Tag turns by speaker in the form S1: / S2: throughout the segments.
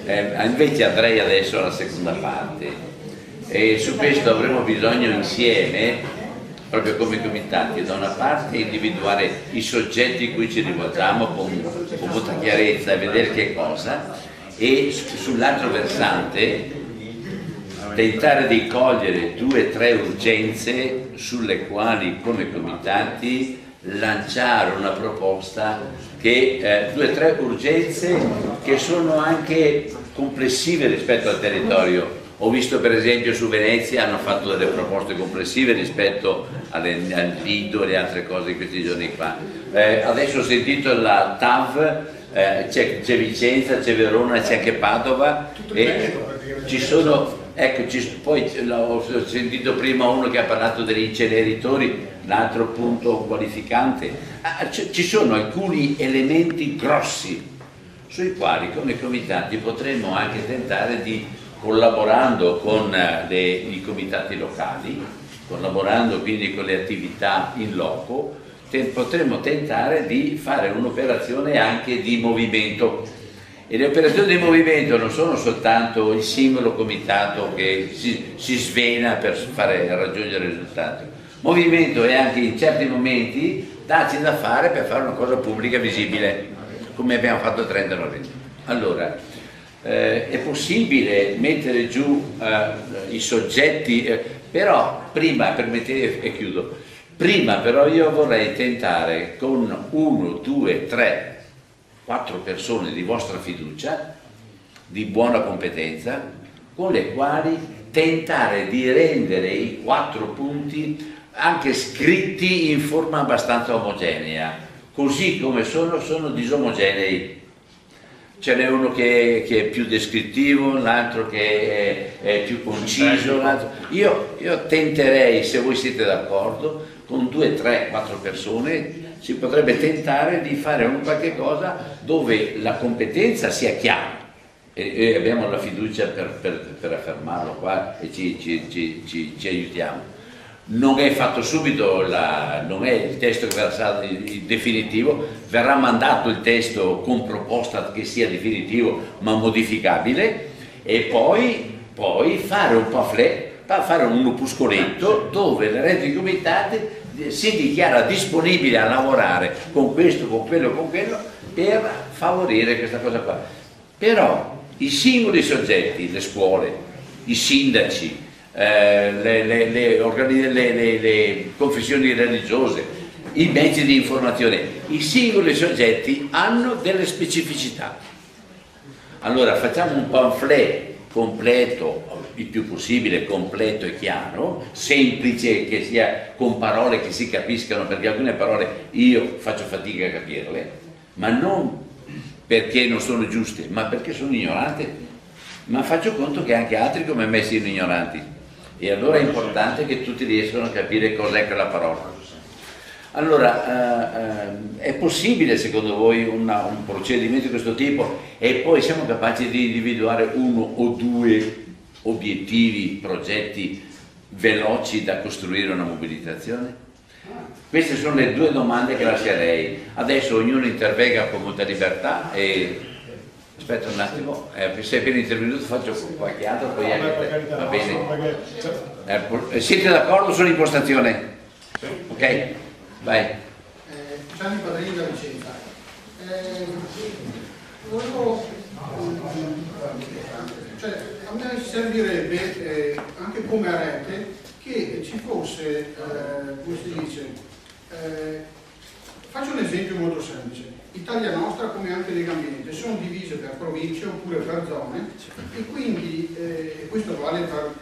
S1: Invece andrei adesso alla seconda parte e su questo avremo bisogno insieme, proprio come comitati, da una parte individuare i soggetti a cui ci rivolgiamo con molta chiarezza e vedere che cosa, e sull'altro versante tentare di cogliere 2 o 3 urgenze sulle quali come comitati lanciare una proposta che 2 o 3 urgenze che sono anche complessive rispetto al territorio. Ho visto per esempio su Venezia hanno fatto delle proposte complessive rispetto al Lido e le altre cose di questi giorni qua. Adesso ho sentito la TAV, c'è Vicenza, c'è Verona, c'è anche Padova, e ci sono, ecco, poi ho sentito prima uno che ha parlato degli inceneritori, l'altro punto qualificante. Ci sono alcuni elementi grossi sui quali come comitati potremmo anche tentare di, collaborando con i comitati locali, collaborando quindi con le attività in loco, potremmo tentare di fare un'operazione anche di movimento. E le operazioni di movimento non sono soltanto il singolo comitato che si svena per raggiungere il risultato. Movimento è anche in certi momenti darci da fare per fare una cosa pubblica visibile, come abbiamo fatto il 30 novembre. Allora, è possibile mettere giù i soggetti, però prima, permettete e chiudo, prima però io vorrei tentare con 1, 2, 3, 4 persone di vostra fiducia, di buona competenza, con le quali tentare di rendere i 4 punti anche scritti in forma abbastanza omogenea, così come sono disomogenei. Ce n'è uno che è più descrittivo, l'altro che è più conciso, l'altro. Io tenterei, se voi siete d'accordo, con 2, 3, 4 persone si potrebbe tentare di fare un qualche cosa dove la competenza sia chiara e abbiamo la fiducia per affermarlo qua e ci aiutiamo. Non è fatto subito, non è il testo che verrà definitivo, verrà mandato il testo con proposta che sia definitivo ma modificabile, e poi fare un pamphlet, fare un opuscoletto dove le reti comitati si dichiara disponibile a lavorare con questo, con quello, per favorire questa cosa qua. Però i singoli soggetti, le scuole, i sindaci, le confessioni religiose, i mezzi di informazione, i singoli soggetti hanno delle specificità. Allora facciamo un pamphlet completo, il più possibile completo e chiaro, semplice, che sia con parole che si capiscano, perché alcune parole io faccio fatica a capirle, ma non perché non sono giuste, ma perché sono ignorante, ma faccio conto che anche altri come me siano ignoranti, e allora è importante che tutti riescano a capire cos'è quella parola. Allora, è possibile secondo voi un procedimento di questo tipo, e poi siamo capaci di individuare 1 o 2 obiettivi, progetti veloci da costruire una mobilitazione? Queste sono le 2 domande che lascerei. Adesso ognuno intervenga con molta libertà e aspetta un attimo, se è appena intervenuto faccio qualche altro, poi va bene. Siete d'accordo sull'impostazione? Ok? Vai.
S2: Gianni Padrini da Vicenza. A me servirebbe anche come a rete che ci fosse, come si dice, faccio un esempio molto semplice. Italia Nostra, come anche Legambiente, sono divise per province oppure per zone, e quindi questo vale per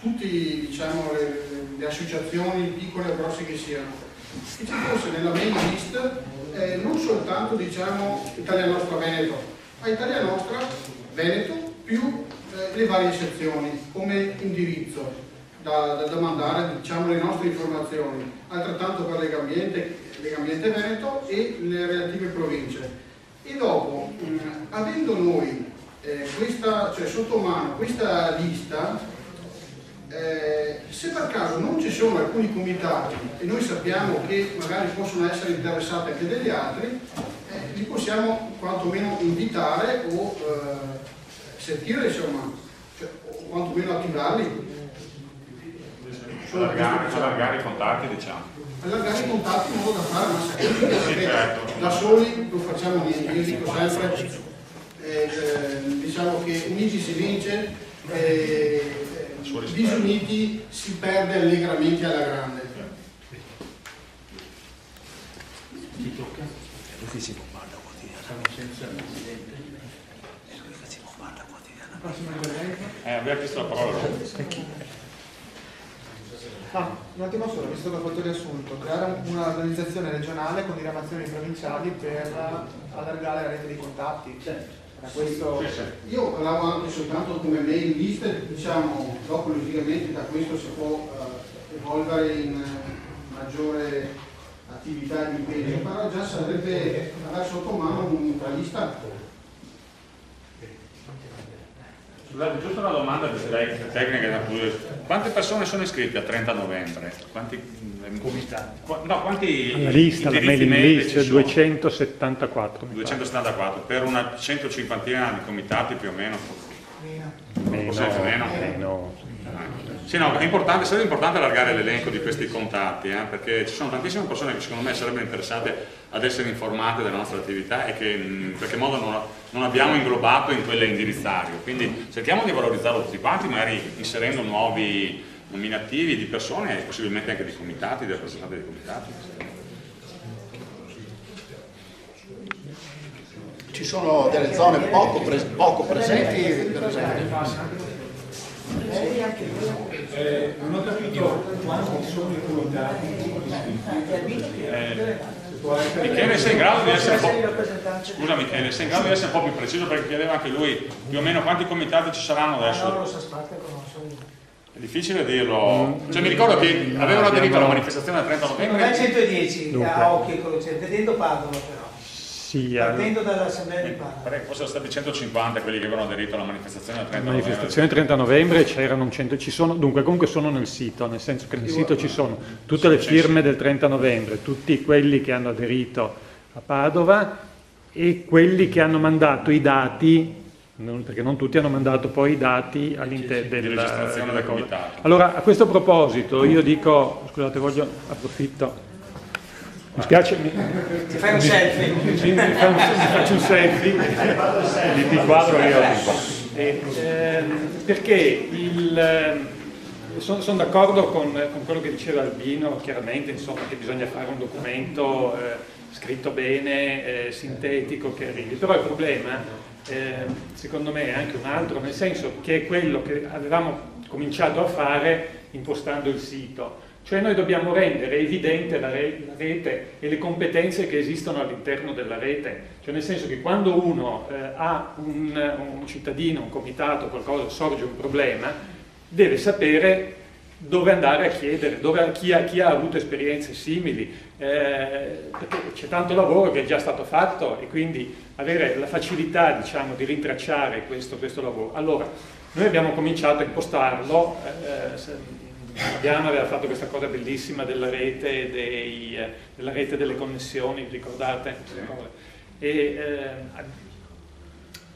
S2: tutte, diciamo, le associazioni piccole o grosse che siano. Che ci fosse nella main list non soltanto, diciamo, Italia Nostra Veneto, ma Italia Nostra Veneto più le varie sezioni come indirizzo da mandare, diciamo, le nostre informazioni, altrettanto per Legambiente Veneto e le relative province. E dopo, avendo noi sotto mano questa lista, se per caso non ci sono alcuni comitati e noi sappiamo che magari possono essere interessati anche degli altri, li possiamo quantomeno invitare o sentire, insomma, cioè, o quantomeno attivarli.
S3: Allargare i contatti, diciamo.
S2: Allargare i contatti in modo da fare massa critica, perché certo, da soli non facciamo niente. Io dico sempre, diciamo che uniti si vince, disuniti si perde allegramente alla grande.
S4: Chi tocca? L'ufficio bombarda quotidiana.
S3: Abbiamo chiesto la parola.
S5: Un attimo solo, visto che ho fatto il riassunto, creare un'organizzazione regionale con diramazioni provinciali per allargare la rete di contatti. Questo...
S2: Io parlavo anche soltanto come mail list, diciamo, dopo logicamente da questo si può evolvere in maggiore attività di impegno, però già sarebbe avere sotto mano una lista.
S3: Scusate, giusto una domanda tecnica. Quante persone sono iscritte a 30 novembre? Quanti comitati? No, quanti
S6: la lista, la mailing list, 274.
S3: 274 per una 150ina di comitati più o meno.
S6: Meno.
S3: Sì, no, è importante, sarebbe importante allargare l'elenco di questi contatti, perché ci sono tantissime persone che secondo me sarebbero interessate ad essere informate della nostra attività e che in qualche modo non abbiamo inglobato in quelle indirizzario. Quindi cerchiamo di valorizzarlo tutti quanti, magari inserendo nuovi nominativi di persone e possibilmente anche di comitati, dei rappresentanti dei comitati.
S4: Ci sono delle zone poco presenti, per esempio.
S7: Non ho capito quanti sono i comitati
S3: Michele, sei in grado di essere Scusa Michele, sei in grado di essere un po' più preciso, perché chiedeva anche lui più o meno quanti comitati ci saranno adesso. È difficile dirlo. Cioè, mi ricordo che avevano aderito alla manifestazione del 30 novembre.
S8: Non è 110 a occhio, vedendo Padova però. Partendo dall'assemblea di Padova.
S3: Forse sono stati 150 quelli che avevano aderito alla manifestazione del 30 novembre.
S6: Manifestazione 30 novembre c'erano 100, ci sono, dunque comunque sono nel sito, nel senso che nel sito ci sono tutte le firme del 30 novembre, tutti quelli che hanno aderito a Padova e quelli che hanno mandato i dati, perché non tutti hanno mandato poi i dati all'interno
S3: della cosa.
S6: Allora, a questo proposito io dico, scusate, approfitto. Mi spiace,
S8: ti fai un selfie?
S6: Mi faccio un selfie, ti quadro io. Perché sono d'accordo con quello che diceva Albino, chiaramente, insomma, che bisogna fare un documento scritto bene, sintetico, che arrivi. Però il problema, secondo me, è anche un altro, nel senso che è quello che avevamo cominciato a fare impostando il sito. Cioè noi dobbiamo rendere evidente la rete e le competenze che esistono all'interno della rete, cioè nel senso che quando uno ha un cittadino, un comitato, qualcosa, sorge un problema, deve sapere dove andare a chiedere, chi ha avuto esperienze simili, perché c'è tanto lavoro che è già stato fatto e quindi avere la facilità, diciamo, di rintracciare questo lavoro. Allora, noi abbiamo cominciato a impostarlo. Aveva fatto questa cosa bellissima della rete delle connessioni, ricordate?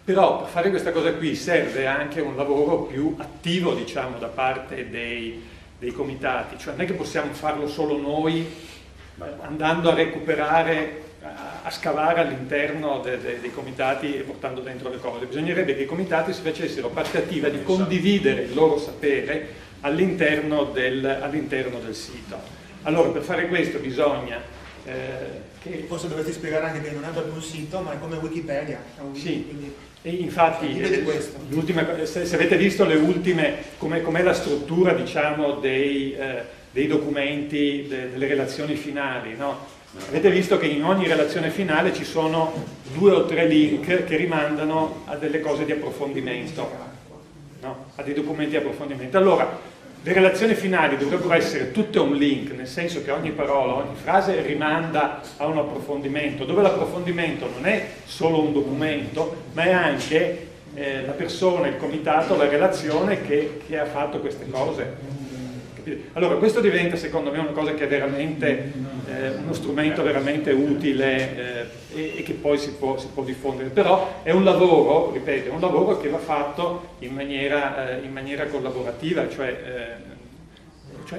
S6: Però per fare questa cosa qui serve anche un lavoro più attivo, diciamo, da parte dei comitati, cioè non è che possiamo farlo solo noi andando a recuperare, a scavare all'interno dei comitati e portando dentro le cose. Bisognerebbe che i comitati si facessero parte attiva di condividere il loro sapere all'interno del sito. Allora, per fare questo bisogna che...
S5: Forse dovresti spiegare anche che non è proprio un sito, ma è come Wikipedia.
S6: Sì, quindi, e infatti se avete visto le ultime, com'è la struttura, diciamo, dei documenti, delle relazioni finali, no? Avete visto che in ogni relazione finale ci sono 2 o 3 link che rimandano a delle cose di approfondimento, no? A dei documenti di approfondimento. Allora, le relazioni finali dovrebbero essere tutte un link, nel senso che ogni parola, ogni frase rimanda a un approfondimento, dove l'approfondimento non è solo un documento, ma è anche la persona, il comitato, la relazione che ha fatto queste cose. capire. Allora, questo diventa secondo me una cosa che è veramente uno strumento veramente utile e che poi si può diffondere, però è un lavoro, ripeto, è un lavoro che va fatto in maniera collaborativa, cioè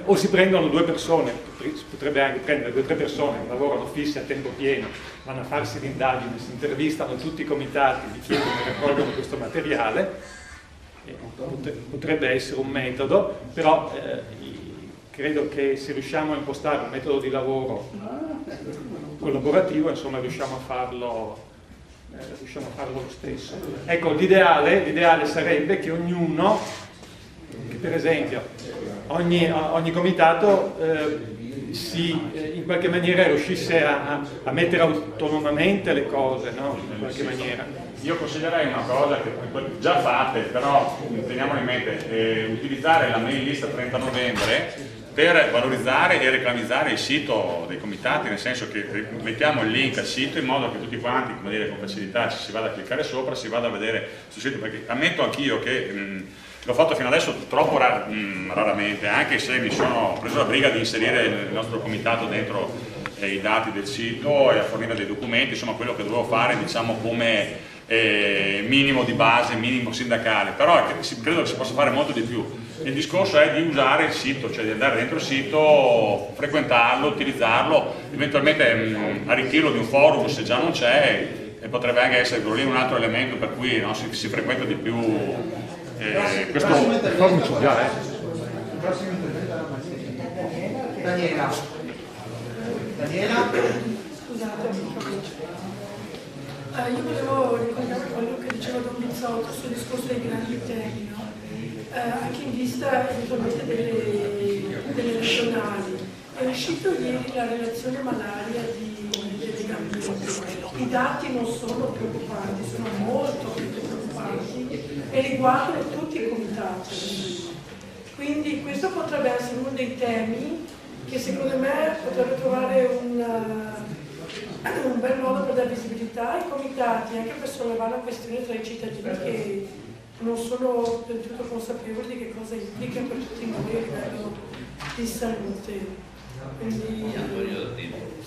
S6: o si prendono 2 persone, si potrebbe anche prendere 2 o 3 persone che lavorano fisse a tempo pieno, vanno a farsi l'indagine, si intervistano tutti i comitati, vi chiedono e raccolgono questo materiale. Potrebbe essere un metodo, però credo che se riusciamo a impostare un metodo di lavoro collaborativo, insomma, riusciamo a farlo lo stesso. Ecco, l'ideale sarebbe che ognuno, che per esempio ogni comitato in qualche maniera riuscisse a mettere autonomamente le cose, no? In qualche maniera.
S3: Io consiglierei una cosa che già fate, però teniamolo in mente, utilizzare la mail list 30 novembre per valorizzare e reclamizzare il sito dei comitati, nel senso che mettiamo il link al sito in modo che tutti quanti, come dire, con facilità ci si vada a cliccare sopra, si vada a vedere sul sito, perché ammetto anch'io che l'ho fatto fino adesso troppo raramente, anche se mi sono preso la briga di inserire il nostro comitato dentro i dati del sito e a fornire dei documenti, insomma quello che dovevo fare, diciamo, come minimo di base, minimo sindacale, però credo che si possa fare molto di più. Il discorso è di usare il sito, cioè di andare dentro il sito, frequentarlo, utilizzarlo, eventualmente arricchirlo di un forum se già non c'è, e potrebbe anche essere lì un altro elemento per cui si frequenta di più questo forum.
S5: Daniela?
S9: Io volevo ricordare quello che diceva Don Bizzotto sul discorso dei grandi temi, no? Anche in vista eventualmente delle regionali. È uscito ieri la relazione malaria delle Gambie. I dati non sono preoccupanti, sono molto preoccupanti e riguardano tutti i comitati. Quindi questo potrebbe essere uno dei temi che secondo me potrebbe trovare un bel modo per dare visibilità ai comitati, anche per sollevare la questione tra i cittadini che non sono del tutto consapevoli di che cosa implica per tutti noi a livello di salute. Quindi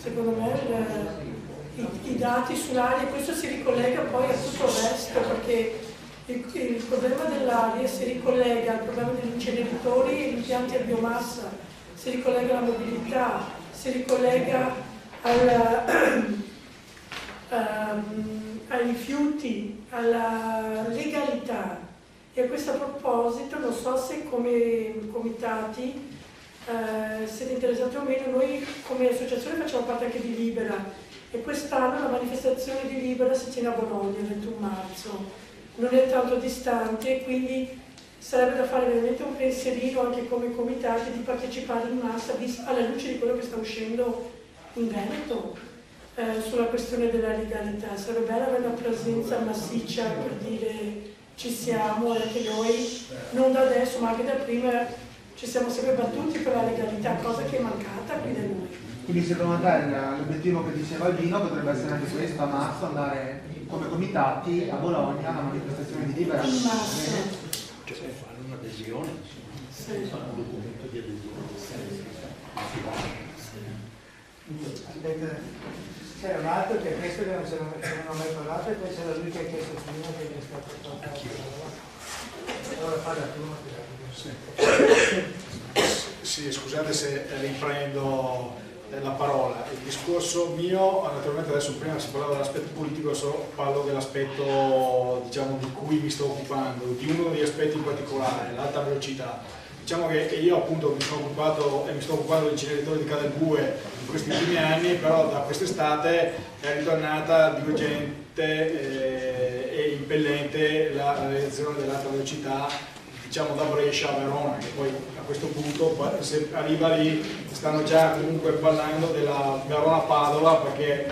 S9: secondo me i dati sull'aria, questo si ricollega poi a tutto il resto, perché il problema dell'aria si ricollega al problema degli inceneritori e gli impianti a biomassa, si ricollega alla mobilità, si ricollega ai rifiuti, alla legalità. E a questo proposito non so se come comitati siete interessati o meno. Noi come associazione facciamo parte anche di Libera e quest'anno la manifestazione di Libera si tiene a Bologna il 21 marzo, non è tanto distante, quindi sarebbe da fare veramente un pensierino anche come comitati di partecipare in massa alla luce di quello che sta uscendo in Veneto sulla questione della legalità. Sarebbe bello avere una presenza massiccia per dire ci siamo, e anche noi, non da adesso ma anche da prima, ci siamo sempre battuti per la legalità, cosa che è mancata qui da noi.
S5: Quindi secondo te l'obiettivo che diceva Albino potrebbe essere anche questo, a marzo andare come comitati a Bologna alla manifestazione di Libera?
S9: In massa.
S4: Cioè fare un'adesione, fare un documento di adesione.
S8: C'era un altro che questo che non ce l'ho mai parlato, e poi c'era lui che ha chiesto prima che mi è stato fatto. Allora parla tu.
S7: Sì, scusate se riprendo la parola. Il discorso mio, naturalmente adesso prima si parlava dell'aspetto politico, adesso parlo dell'aspetto, diciamo, di cui mi sto occupando, di uno degli aspetti in particolare, l'alta velocità. Diciamo che io appunto mi sono occupato e mi sto occupando degli inceneritori di Cadalbue in questi ultimi anni, però da quest'estate è ritornata divergente e impellente la realizzazione dell'alta velocità, diciamo da Brescia a Verona, che poi a questo punto se arriva lì stanno già comunque parlando della Verona-Padova, perché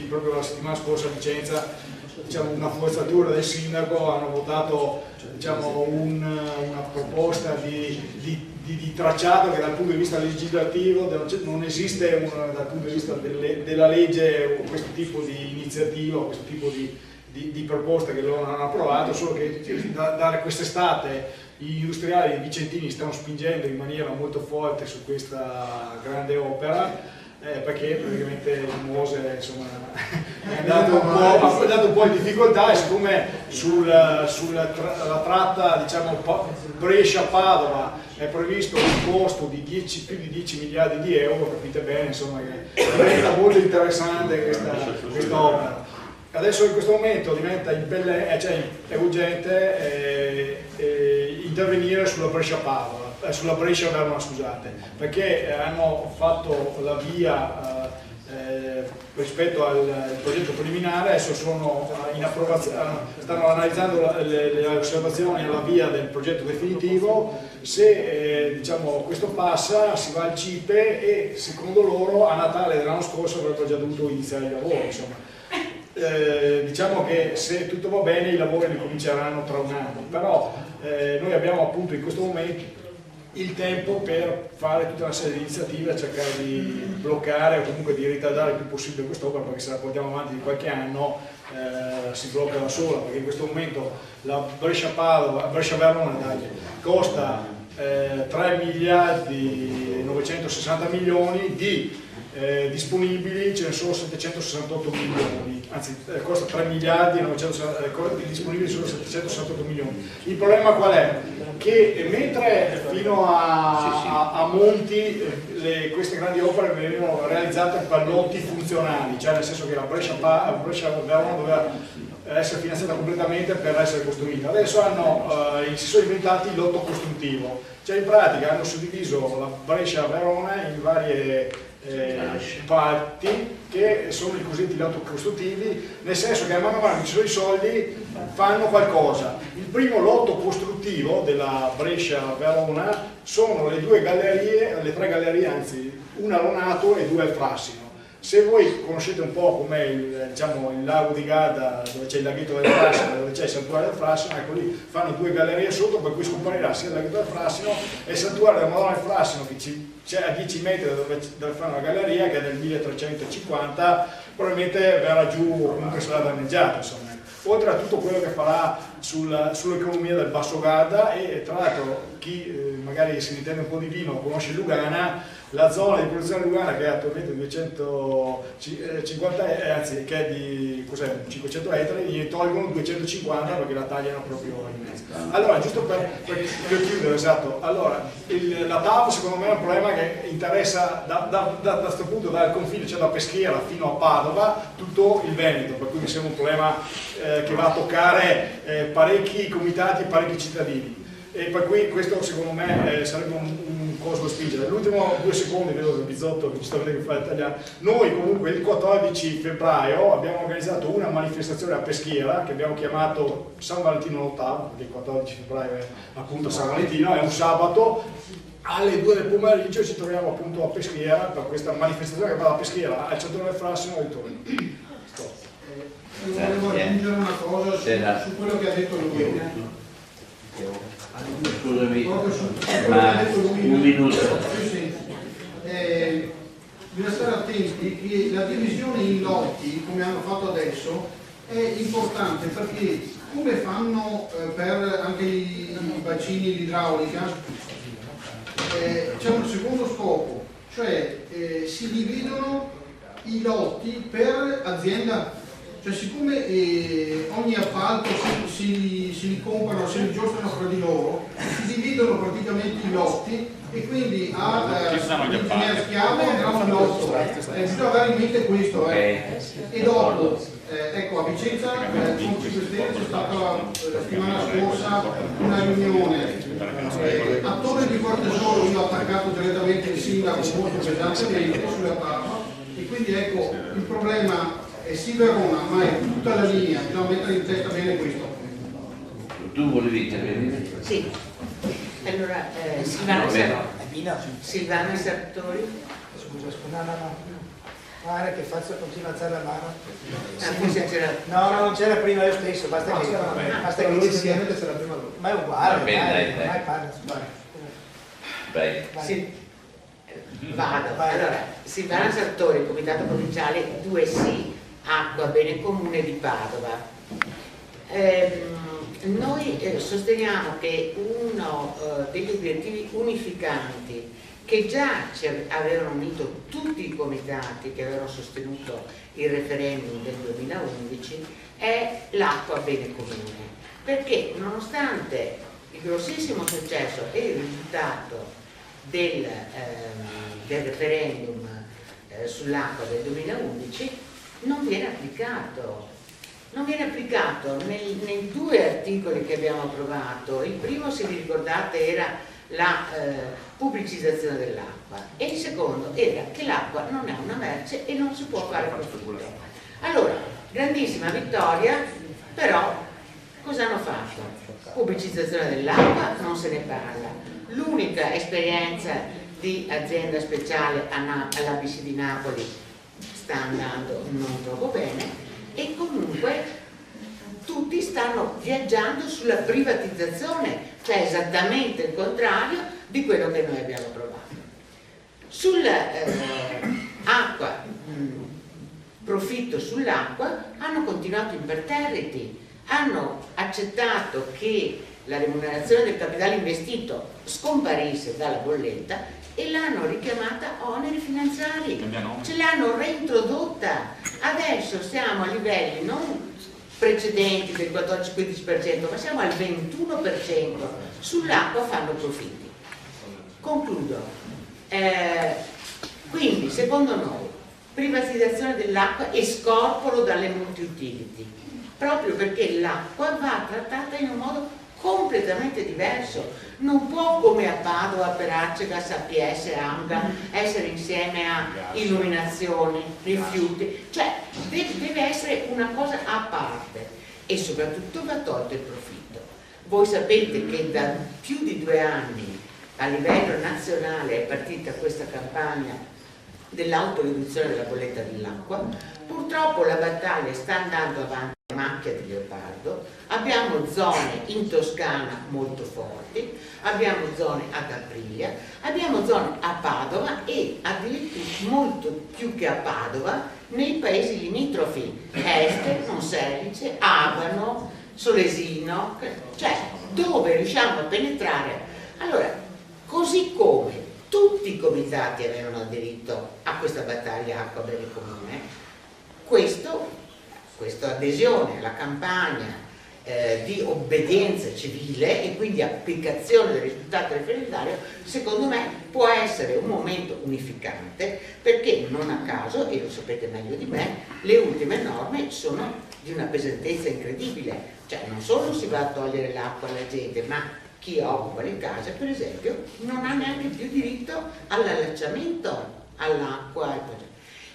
S7: proprio la settimana scorsa a Vicenza, diciamo, una forzatura del sindaco, hanno votato, diciamo, una proposta di tracciato che dal punto di vista legislativo non esiste dal punto di vista della legge questo tipo di iniziativa, questo tipo di proposta che loro hanno approvato, solo che da quest'estate gli industriali vicentini stanno spingendo in maniera molto forte su questa grande opera, perché praticamente il Mose insomma, è andato un po' in difficoltà, e siccome sulla tratta diciamo, Brescia-Padova è previsto un costo di più di 10 miliardi di euro, capite bene insomma, che diventa molto interessante questa opera. Adesso in questo momento diventa è urgente intervenire sulla Brescia-Padova, sulla Brescia-Verona, scusate, perché hanno fatto la via rispetto al progetto preliminare, adesso sono in approvazione, stanno analizzando le osservazioni alla via del progetto definitivo. Se diciamo, questo passa si va al CIPE e secondo loro a Natale dell'anno scorso avrebbero già dovuto iniziare i lavori, insomma. Diciamo che se tutto va bene i lavori ricominceranno tra un anno, però noi abbiamo appunto in questo momento il tempo per fare tutta una serie di iniziative a cercare di bloccare o comunque di ritardare il più possibile quest'opera, perché se la portiamo avanti di qualche anno si blocca da sola, perché in questo momento la Brescia-Verona costa 3 miliardi e 960 milioni di disponibili, ce ne sono 768 milioni, anzi costa 3 miliardi e 960, disponibili sono 768 milioni. Il problema qual è? Che mentre fino a Monti queste grandi opere venivano realizzate per lotti funzionali, cioè nel senso che la Brescia-Verona doveva essere finanziata completamente per essere costruita, adesso si sono inventati il lotto costruttivo, cioè in pratica hanno suddiviso la Brescia-Verona in varie parti che sono i cosiddetti lotti costruttivi, nel senso che man mano che ci sono i soldi fanno qualcosa. Il primo lotto costruttivo della Brescia-Verona sono le tre gallerie, anzi una al Ronato e 2 al Frassino. Se voi conoscete un po' com'è il lago di Garda, dove c'è il laghetto del Frassino, dove c'è il santuario del Frassino, ecco lì fanno 2 gallerie sotto, per cui scomparirà sia il laghetto del Frassino e il santuario della Madonna del Frassino, che c'è a 10 metri dove fanno la galleria, che è del 1350, probabilmente verrà giù o comunque sarà danneggiato, insomma. Oltre a tutto quello che farà sull'economia del Basso Garda, e tra l'altro chi magari si intende un po' di vino conosce Lugana, la zona di produzione Lugana, che è attualmente 250, anzi che è di 500 ettari, gli tolgono 250 perché la tagliano proprio in mezzo. Allora, giusto per chiudere, esatto, allora, la TAV secondo me è un problema che interessa da questo punto dal confine, cioè da Peschiera fino a Padova, tutto il Veneto, per cui mi sembra un problema che va a toccare parecchi comitati e parecchi cittadini. E per cui questo secondo me sarebbe un coso da spingere. L'ultimo 2 secondi, vedo che Bizzotto che ci sta vedendo che fa tagliare. Noi comunque il 14 febbraio abbiamo organizzato una manifestazione a Peschiera che abbiamo chiamato San Valentino l'ottavo, perché il 14 febbraio è appunto San Valentino, è un sabato. Alle 2 del pomeriggio ci troviamo appunto a Peschiera per questa manifestazione che va da Peschiera al centro del Frassino e ritorno.
S2: Volevo aggiungere una cosa su quello che ha detto lui.
S1: Scusami, ma un minuto.
S2: Bisogna stare attenti che la divisione in lotti, come hanno fatto adesso, è importante, perché come fanno per anche i bacini di idraulica, c'è un secondo scopo, cioè si dividono i lotti per azienda. Cioè, siccome ogni appalto si comprano, si rigiostrano fra di loro, si dividono praticamente i lotti e quindi l'ingegnere schiavo andrà un lotto. Bisogna avere in mente questo. E dopo, ecco, a Vicenza con 5 Stelle c'è stata la settimana scorsa una riunione. A Torre di Cortesolo io ho attaccato direttamente il sindaco molto pesantemente sulla tavola, e quindi ecco il problema. E sì, Verona, ma è tutta la linea, bisogna mettere in testa bene questo.
S1: Tu volevi intervenire?
S10: Sì, allora Silvana Sartori.
S8: Scusa, no. Guarda che faccio, continua a alzare la mano. No, non c'era prima io stesso, basta che ci sia. Ma è uguale, vai, parla.
S1: Vai.
S10: Vado. Allora, Silvana Sartori, Comitato Provinciale 2 sì. Acqua Bene Comune di Padova. noi sosteniamo che uno degli obiettivi unificanti che già avevano unito tutti i comitati che avevano sostenuto il referendum del 2011 è l'acqua bene comune, perché nonostante il grossissimo successo e il risultato del referendum sull'acqua del 2011 non viene applicato. Non viene applicato nei due articoli che abbiamo approvato. Il primo, se vi ricordate, era la pubblicizzazione dell'acqua e il secondo era che l'acqua non è una merce e non si può fare profitto. Allora, grandissima vittoria, però cosa hanno fatto? Pubblicizzazione dell'acqua, non se ne parla. L'unica esperienza di azienda speciale all'ABC di Napoli sta andando non troppo bene e comunque tutti stanno viaggiando sulla privatizzazione, cioè esattamente il contrario di quello che noi abbiamo provato. Sull'acqua, profitto sull'acqua, hanno continuato imperterriti, hanno accettato che la remunerazione del capitale investito scomparisse dalla bolletta e l'hanno richiamata oneri finanziari, ce l'hanno reintrodotta. Adesso siamo a livelli non precedenti del 14-15%, ma siamo al 21%. Sull'acqua fanno profitti. Concludo. Quindi, secondo noi, privatizzazione dell'acqua e scorporo dalle multi-utility, proprio perché l'acqua va trattata in un modo completamente diverso. Non può, come a Padova per Acegas, APS, AMGA, essere insieme a illuminazioni, rifiuti, cioè deve essere una cosa a parte e soprattutto va tolto il profitto. Voi sapete che da più di 2 anni a livello nazionale è partita questa campagna dell'autoriduzione della bolletta dell'acqua. Purtroppo la battaglia sta andando avanti a macchia di leopardo, abbiamo zone in Toscana molto forti, abbiamo zone ad Aprilia, abbiamo zone a Padova e addirittura molto più che a Padova nei paesi limitrofi, Este, Monselice, Abano, Solesino, cioè dove riusciamo a penetrare. Allora, così come tutti i comitati avevano aderito a questa battaglia acqua bene comune, questa adesione alla campagna di obbedienza civile e quindi applicazione del risultato referendario, secondo me può essere un momento unificante, perché non a caso, e lo sapete meglio di me, le ultime norme sono di una pesantezza incredibile, cioè non solo si va a togliere l'acqua alla gente, ma chi occupa le case, per esempio, non ha neanche più diritto all'allacciamento all'acqua.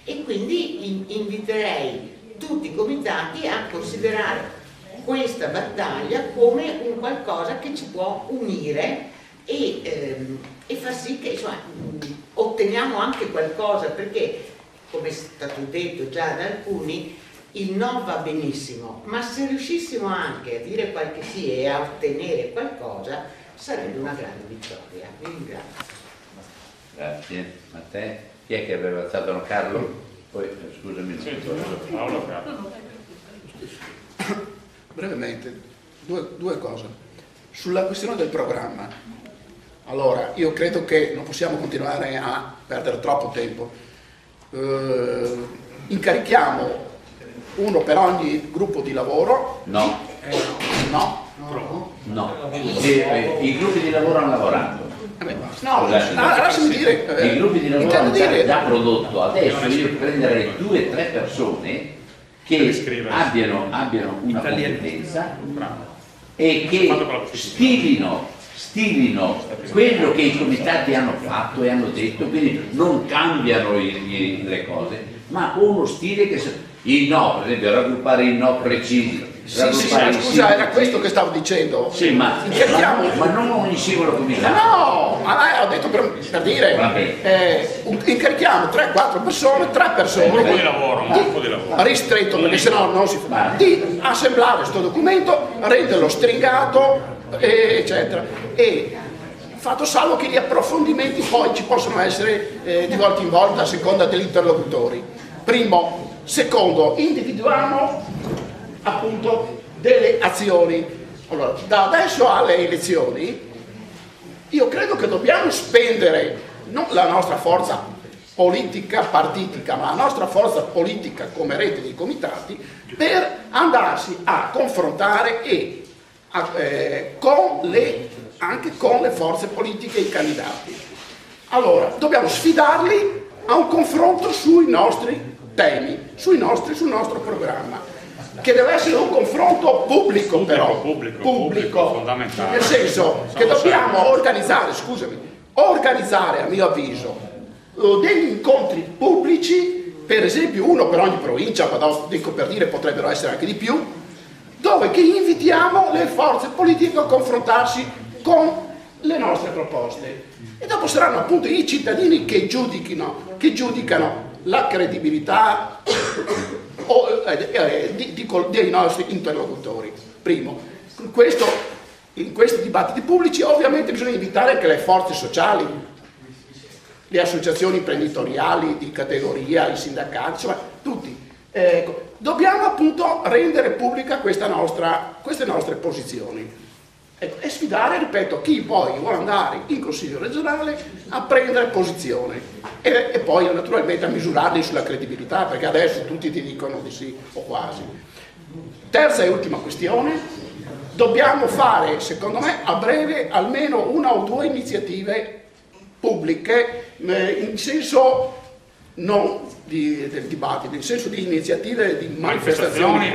S10: E quindi inviterei tutti i comitati a considerare questa battaglia come un qualcosa che ci può unire e far sì che insomma, otteniamo anche qualcosa, perché come è stato detto già da alcuni, il no va benissimo, ma se riuscissimo anche a dire qualche sì e a ottenere qualcosa sarebbe una grande vittoria. Vi ringrazio.
S1: Grazie. A te? Chi è che aveva alzato la Carlo? Poi scusami.
S3: Paolo Carlo.
S4: Brevemente, due cose. Sulla questione del programma, allora io credo che non possiamo continuare a perdere troppo tempo. Incarichiamo uno per ogni gruppo di lavoro.
S1: No. I gruppi di lavoro hanno lavorato.
S4: No, lasciami dire.
S1: I gruppi di lavoro hanno già prodotto. Adesso io prenderei 2 o 3 persone che abbiano una competenza e che stilino quello che i comitati hanno fatto e hanno detto, quindi non cambiano le cose, ma uno stile che i no, per esempio, raggruppare i no precisi.
S4: Scusa, era questo che stavo dicendo.
S1: Sì, ma non ogni singolo comitato.
S4: No, ho detto per dire, incarichiamo 3-4 persone, 3 persone.
S3: Un gruppo di lavoro.
S4: Ristretto, perché sennò non si fa. Di assemblare questo documento, renderlo stringato, eccetera. E fatto salvo che gli approfondimenti poi ci possono essere di volta in volta a seconda degli interlocutori. Primo. Secondo, individuiamo appunto delle azioni. Allora, da adesso alle elezioni, io credo che dobbiamo spendere non la nostra forza politica partitica, ma la nostra forza politica come rete di comitati per andarsi a confrontare anche con le forze politiche e i candidati. Allora, dobbiamo sfidarli a un confronto sui nostri temi, sul nostro programma, che deve essere un confronto pubblico, però pubblico,
S3: fondamentale.
S4: nel senso che dobbiamo organizzare a mio avviso degli incontri pubblici, per esempio uno per ogni provincia, ma dico per dire potrebbero essere anche di più, dove che invitiamo le forze politiche a confrontarsi con le nostre proposte, e dopo saranno appunto i cittadini che giudicano la credibilità dei nostri interlocutori. Primo, in questi dibattiti pubblici ovviamente bisogna invitare anche le forze sociali, le associazioni imprenditoriali di categoria, i sindacati, insomma tutti. Dobbiamo appunto rendere pubblica queste nostre posizioni e sfidare, ripeto, chi poi vuole andare in Consiglio regionale a prendere posizione e poi naturalmente a misurarli sulla credibilità, perché adesso tutti ti dicono di sì o quasi. Terza e ultima questione: dobbiamo fare, secondo me, a breve almeno una o due iniziative pubbliche, in senso non del dibattito, in senso di iniziative, di manifestazioni.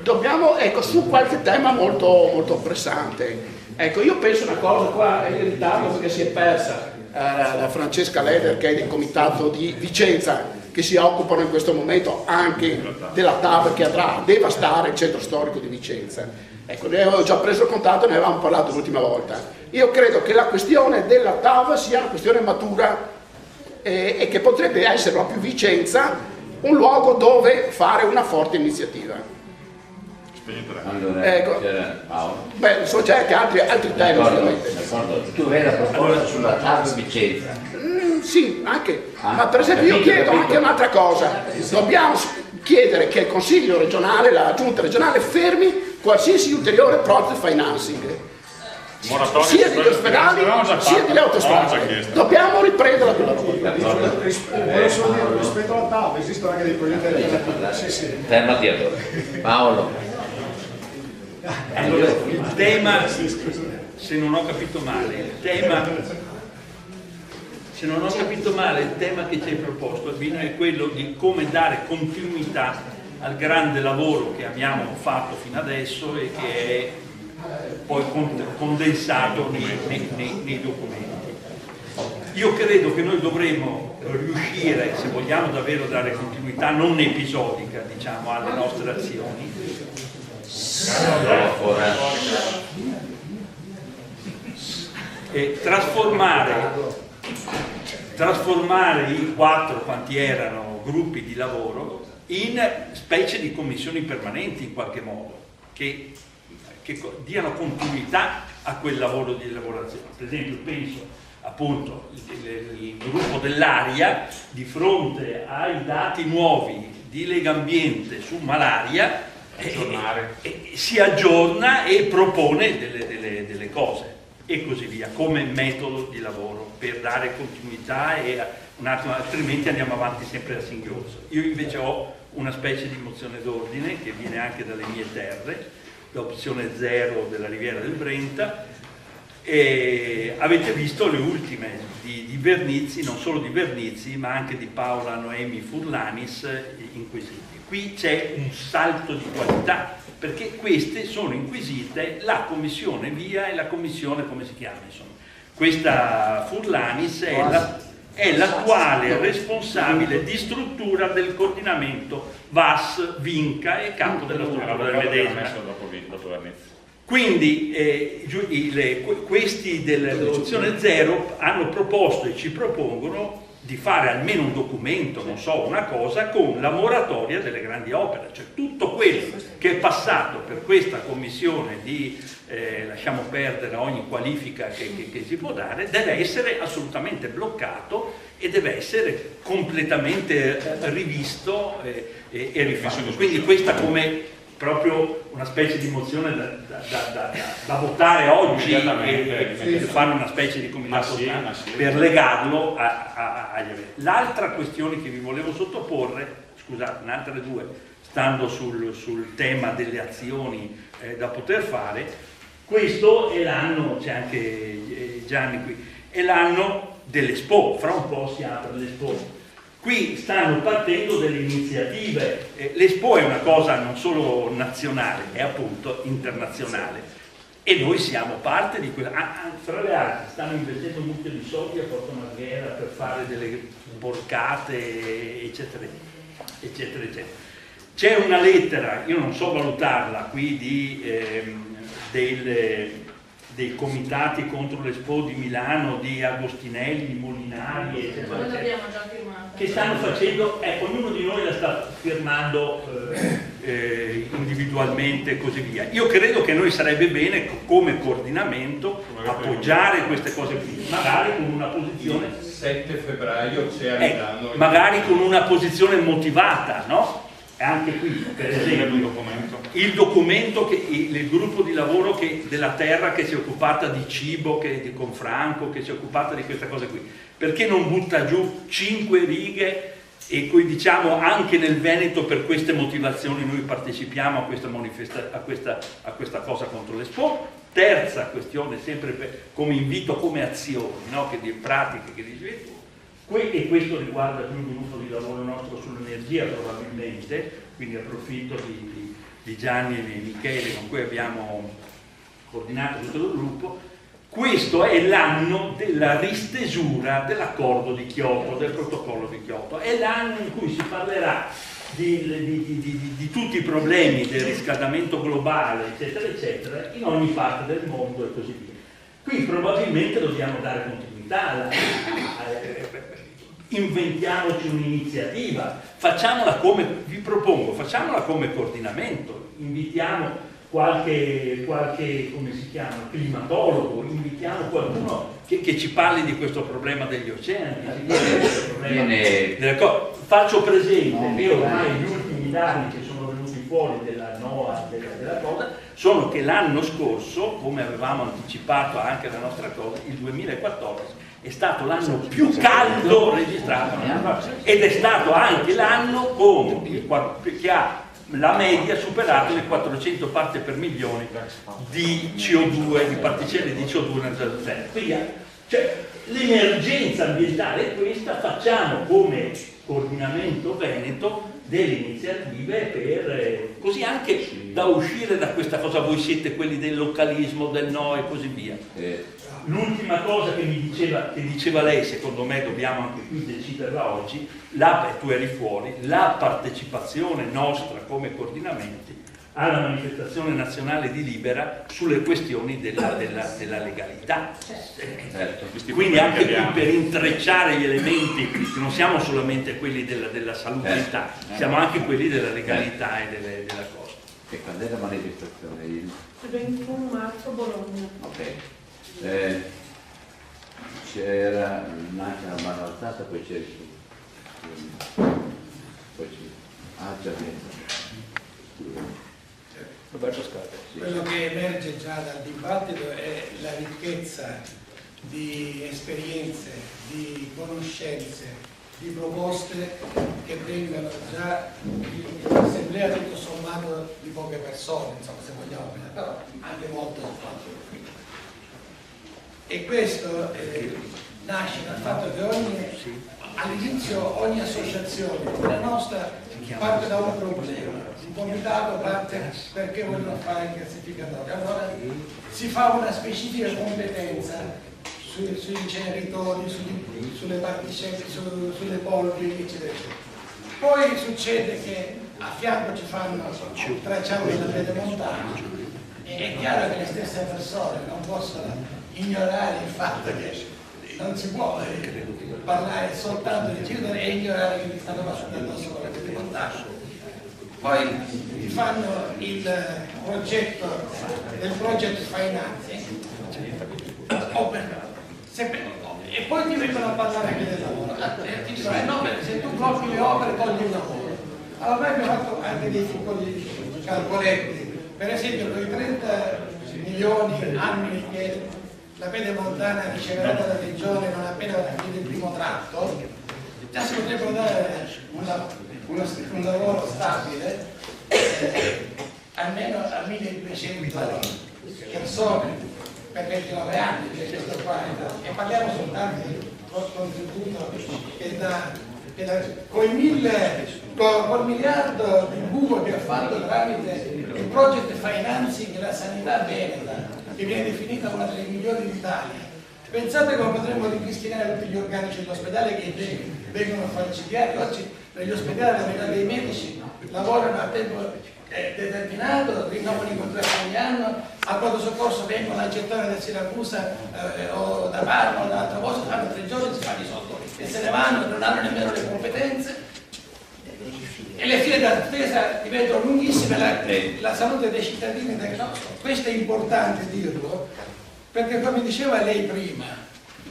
S4: Dobbiamo, su qualche tema molto, molto pressante. Io penso una cosa, qua è in ritardo perché si è persa la Francesca Leder, che è del comitato di Vicenza, che si occupano in questo momento anche della TAV che andrà a devastare il centro storico di Vicenza. Ne avevo già preso contatto, ne avevamo parlato l'ultima volta. Io credo che la questione della TAV sia una questione matura e che potrebbe essere proprio Vicenza un luogo dove fare una forte iniziativa.
S1: Allora, Paolo.
S4: So già che altri temi ovviamente.
S11: Tu hai la proposta sulla TAV Vicenza?
S4: Sì, anche. Ma per esempio io chiedo anche un'altra cosa. Dobbiamo chiedere che il Consiglio regionale, la Giunta regionale, fermi qualsiasi ulteriore project financing, sia degli ospedali sia delle autostrade. Dobbiamo riprendere la lavoro.
S7: Rispetto alla TAV esistono anche dei progetti alternativi. Sì.
S1: Fermati allora. Paolo.
S12: Allora, il tema, se non ho capito male, il tema che ci hai proposto, Albino, è quello di come dare continuità al grande lavoro che abbiamo fatto fino adesso e che è poi condensato nei documenti. Io credo che noi dovremmo riuscire, se vogliamo davvero dare continuità non episodica, diciamo, alle nostre azioni, e trasformare i 4, quanti erano, gruppi di lavoro in specie di commissioni permanenti in qualche modo, che diano continuità a quel lavoro di elaborazione. Per esempio penso appunto il gruppo dell'aria, di fronte ai dati nuovi di Legambiente su malaria, si aggiorna e propone delle cose e così via, come metodo di lavoro per dare continuità e un attimo, altrimenti andiamo avanti sempre a singhiozzo. Io invece ho una specie di mozione d'ordine che viene anche dalle mie terre, l'opzione 0 della Riviera del Brenta, e avete visto le ultime di Vernizzi, non solo di Vernizzi ma anche di Paola Noemi Furlanis inquisiti. Qui c'è un salto di qualità, perché queste sono inquisite la commissione VIA e la commissione, come si chiama, insomma. Questa Furlanis è l'attuale responsabile di struttura del coordinamento VAS Vinca e capo della struttura del medesima. Quindi questi dell'opzione 0 hanno proposto e ci propongono di fare almeno un documento, non so, una cosa, con la moratoria delle grandi opere, cioè tutto quello che è passato per questa commissione di lasciamo perdere ogni qualifica che si può dare, deve essere assolutamente bloccato e deve essere completamente rivisto e rifatto. Quindi questa come proprio una specie di mozione da votare oggi e fare una specie di comitato per legarlo agli eventi. L'altra questione che vi volevo sottoporre, scusate, un'altra due, stando sul tema delle azioni da poter fare, questo è l'anno, c'è anche Gianni qui, è l'anno dell'Expo, fra un po' si apre l'Expo. Qui stanno partendo delle iniziative, l'Expo è una cosa non solo nazionale, è appunto internazionale e noi siamo parte di quella. Fra le altre stanno investendo molti di soldi a Porto Marghera per fare delle borcate, eccetera, eccetera, eccetera. C'è una lettera, io non so valutarla qui, dei comitati contro l'Expo di Milano, di Agostinelli, Molinari, eccetera,
S13: Noi l'abbiamo già firmata.
S12: Che stanno facendo, ognuno di noi la sta firmando individualmente e così via. Io credo che noi sarebbe bene come coordinamento appoggiare queste cose qui, magari con una posizione
S14: 7 febbraio c'è a Milano,
S12: magari con una posizione motivata, no? Anche qui, per esempio, il documento, il gruppo di lavoro della terra che si è occupata di cibo, di Confranco, che si è occupata di queste cose qui. Perché non butta giù 5 righe e poi diciamo anche nel Veneto per queste motivazioni noi partecipiamo a questa cosa contro l'Expo? Terza questione, sempre come invito, come azioni, no? Che di pratiche che di sviluppo. E questo riguarda più il gruppo di lavoro nostro sull'energia probabilmente, quindi approfitto di Gianni e di Michele con cui abbiamo coordinato tutto il gruppo. Questo è l'anno della ristesura dell'accordo di Kyoto, del protocollo di Kyoto, è l'anno in cui si parlerà di tutti i problemi del riscaldamento globale, eccetera, eccetera, in ogni parte del mondo e così via. Qui probabilmente dobbiamo dare continuità inventiamoci un'iniziativa, facciamola come, vi propongo, facciamola come coordinamento, invitiamo qualche come si chiama, climatologo, invitiamo qualcuno che ci parli di questo problema degli oceani, faccio presente che ormai gli ultimi dati che sono venuti fuori della NOAA, della cosa, sono che l'anno scorso, come avevamo anticipato anche la nostra cosa, il 2014, è stato l'anno più caldo registrato ed è stato anche l'anno che ha la media superato le 400 parti per milione di CO2, di particelle di CO2 nell'atmosfera. Quindi l'emergenza ambientale è questa, facciamo come coordinamento veneto delle iniziative per così anche da uscire da questa cosa, voi siete quelli del localismo, del no e così via. L'ultima cosa che diceva lei, secondo me dobbiamo anche qui deciderla oggi, tu eri fuori, la partecipazione nostra come coordinamenti alla manifestazione nazionale di Libera sulle questioni della legalità. Quindi anche qui per intrecciare gli elementi, che non siamo solamente quelli della salubrità, siamo anche quelli della legalità e della cosa.
S1: E quando è la manifestazione?
S9: Il 21 marzo Bologna.
S1: Ok. C'era una mano alzata, poi c'è
S15: Roberto Scaldi. Quello che emerge già dal dibattito è la ricchezza di esperienze, di conoscenze, di proposte che vengono già in assemblea tutto sommato di poche persone, insomma, se vogliamo, però anche molto fatto. E questo nasce dal fatto che all'inizio ogni associazione, la nostra, parte da un problema. Un comitato parte perché vogliono fare il classificatore. Allora si fa una specifica competenza sugli inceneritori, sulle particelle, sulle polveri, eccetera, eccetera. Poi succede che a fianco tracciamo della rete montana. È chiaro che le stesse persone non possono ignorare il fatto che non si può parlare soltanto di chiudere e ignorare che mi stanno passando addosso con la rete montana. Poi fanno il progetto del project financing e poi ti vengono a parlare anche del lavoro. Ti dicono no, perché se tu blocchi le opere togli il lavoro. Allora noi abbiamo fatto anche dei piccoli calcoletti. Per esempio, quei 30 milioni annui che la Pedemontana riceverà dalla regione non appena finito il primo tratto, già si potrebbero dare un lavoro stabile almeno a 1200 persone per 29 anni, e parliamo soltanto di contributo con il miliardo di buco che ha fatto tramite il project financing della sanità veneta, che viene definita una delle migliori d'Italia. Pensate come potremmo ripristinare tutti gli organici dell'ospedale che vengono falcidiati. Oggi negli ospedali la metà dei medici lavorano a tempo determinato, rinnovano i contratti ogni anno, al pronto soccorso vengono al gettone del Siracusa o da Parma o da altra cosa, fanno 3 giorni, si fanno i soldi e se ne vanno, non hanno nemmeno le competenze e le file d'attesa diventano lunghissime, la salute dei cittadini. No, questo è importante dirlo, perché come diceva lei prima,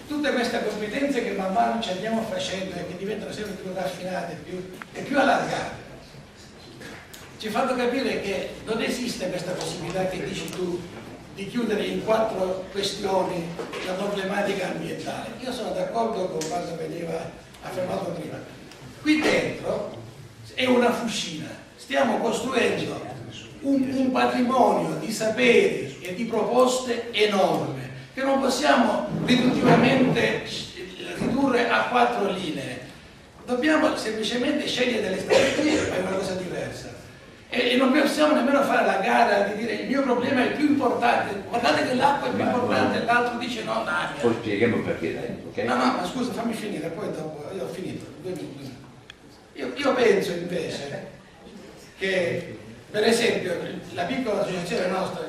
S15: tutte queste competenze che man mano ci andiamo facendo e che diventano sempre più raffinate e più allargate, ci fanno capire che non esiste questa possibilità che dici tu di chiudere in 4 questioni la problematica ambientale. Io sono d'accordo con quanto veniva affermato prima. Qui dentro è una fucina, stiamo costruendo un patrimonio di saperi e di proposte enorme che non possiamo riduttivamente ridurre a 4 linee. Dobbiamo semplicemente scegliere delle strategie per una cosa diversa. E non possiamo nemmeno fare la gara di dire il mio problema è il più importante, guardate che l'acqua è più importante, l'altro dice no, l'aria.
S1: Poi spieghiamo perché dai, ok?
S15: No, ma scusa, fammi finire, poi dopo, io ho finito, 2 minuti. Io penso invece che, per esempio, la piccola associazione nostra,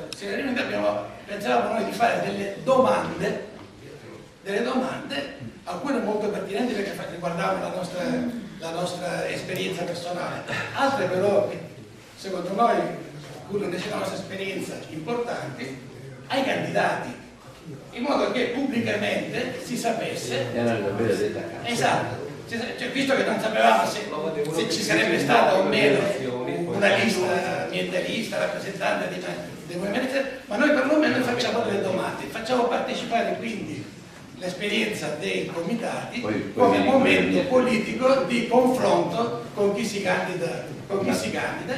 S15: pensavamo noi di fare delle domande, alcune molto pertinenti perché riguardavano la nostra esperienza personale, altre però secondo noi, pur invece la nostra esperienza, importanti, ai candidati, in modo che pubblicamente si sapesse. Esatto, cioè, visto che non sapevamo se ci sarebbe stata o meno una lista ambientalista, rappresentante dei movimenti, ma noi perlomeno facciamo delle domande, facciamo partecipare quindi l'esperienza dei comitati come momento politico di confronto con chi si candida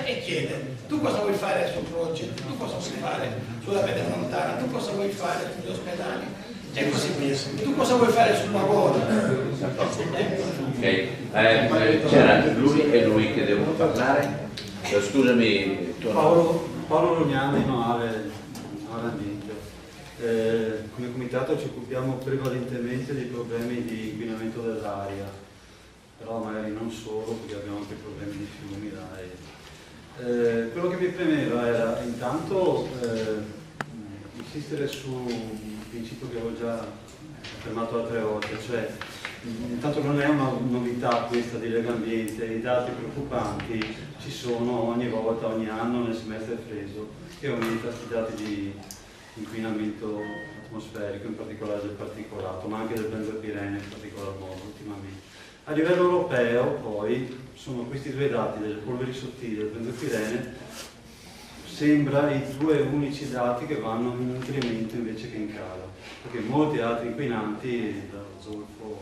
S15: e chiede: tu cosa vuoi fare sul progetto, tu cosa vuoi fare sulla Pedemontana, tu cosa vuoi fare sugli ospedali e così via, tu cosa vuoi fare sul lavoro.
S1: C'era lui che devono parlare. Scusami,
S13: Paolo Rognani, Ambiente. Come comitato ci occupiamo prevalentemente dei problemi di inquinamento dell'aria, però magari non solo, perché abbiamo anche problemi di fiumi. Quello che mi premeva era intanto insistere su un principio che avevo già affermato altre volte, cioè intanto non è una novità questa di Legambiente, i dati preoccupanti ci sono ogni volta, ogni anno nel semestre preso, che aumenta questi dati di inquinamento atmosferico, in particolare del particolato, ma anche del benzopirene in particolar modo ultimamente. A livello europeo poi sono questi 2 dati delle polveri sottili del benzopirene, sembra i 2 unici dati che vanno in incremento invece che in calo, perché molti altri inquinanti, dal zolfo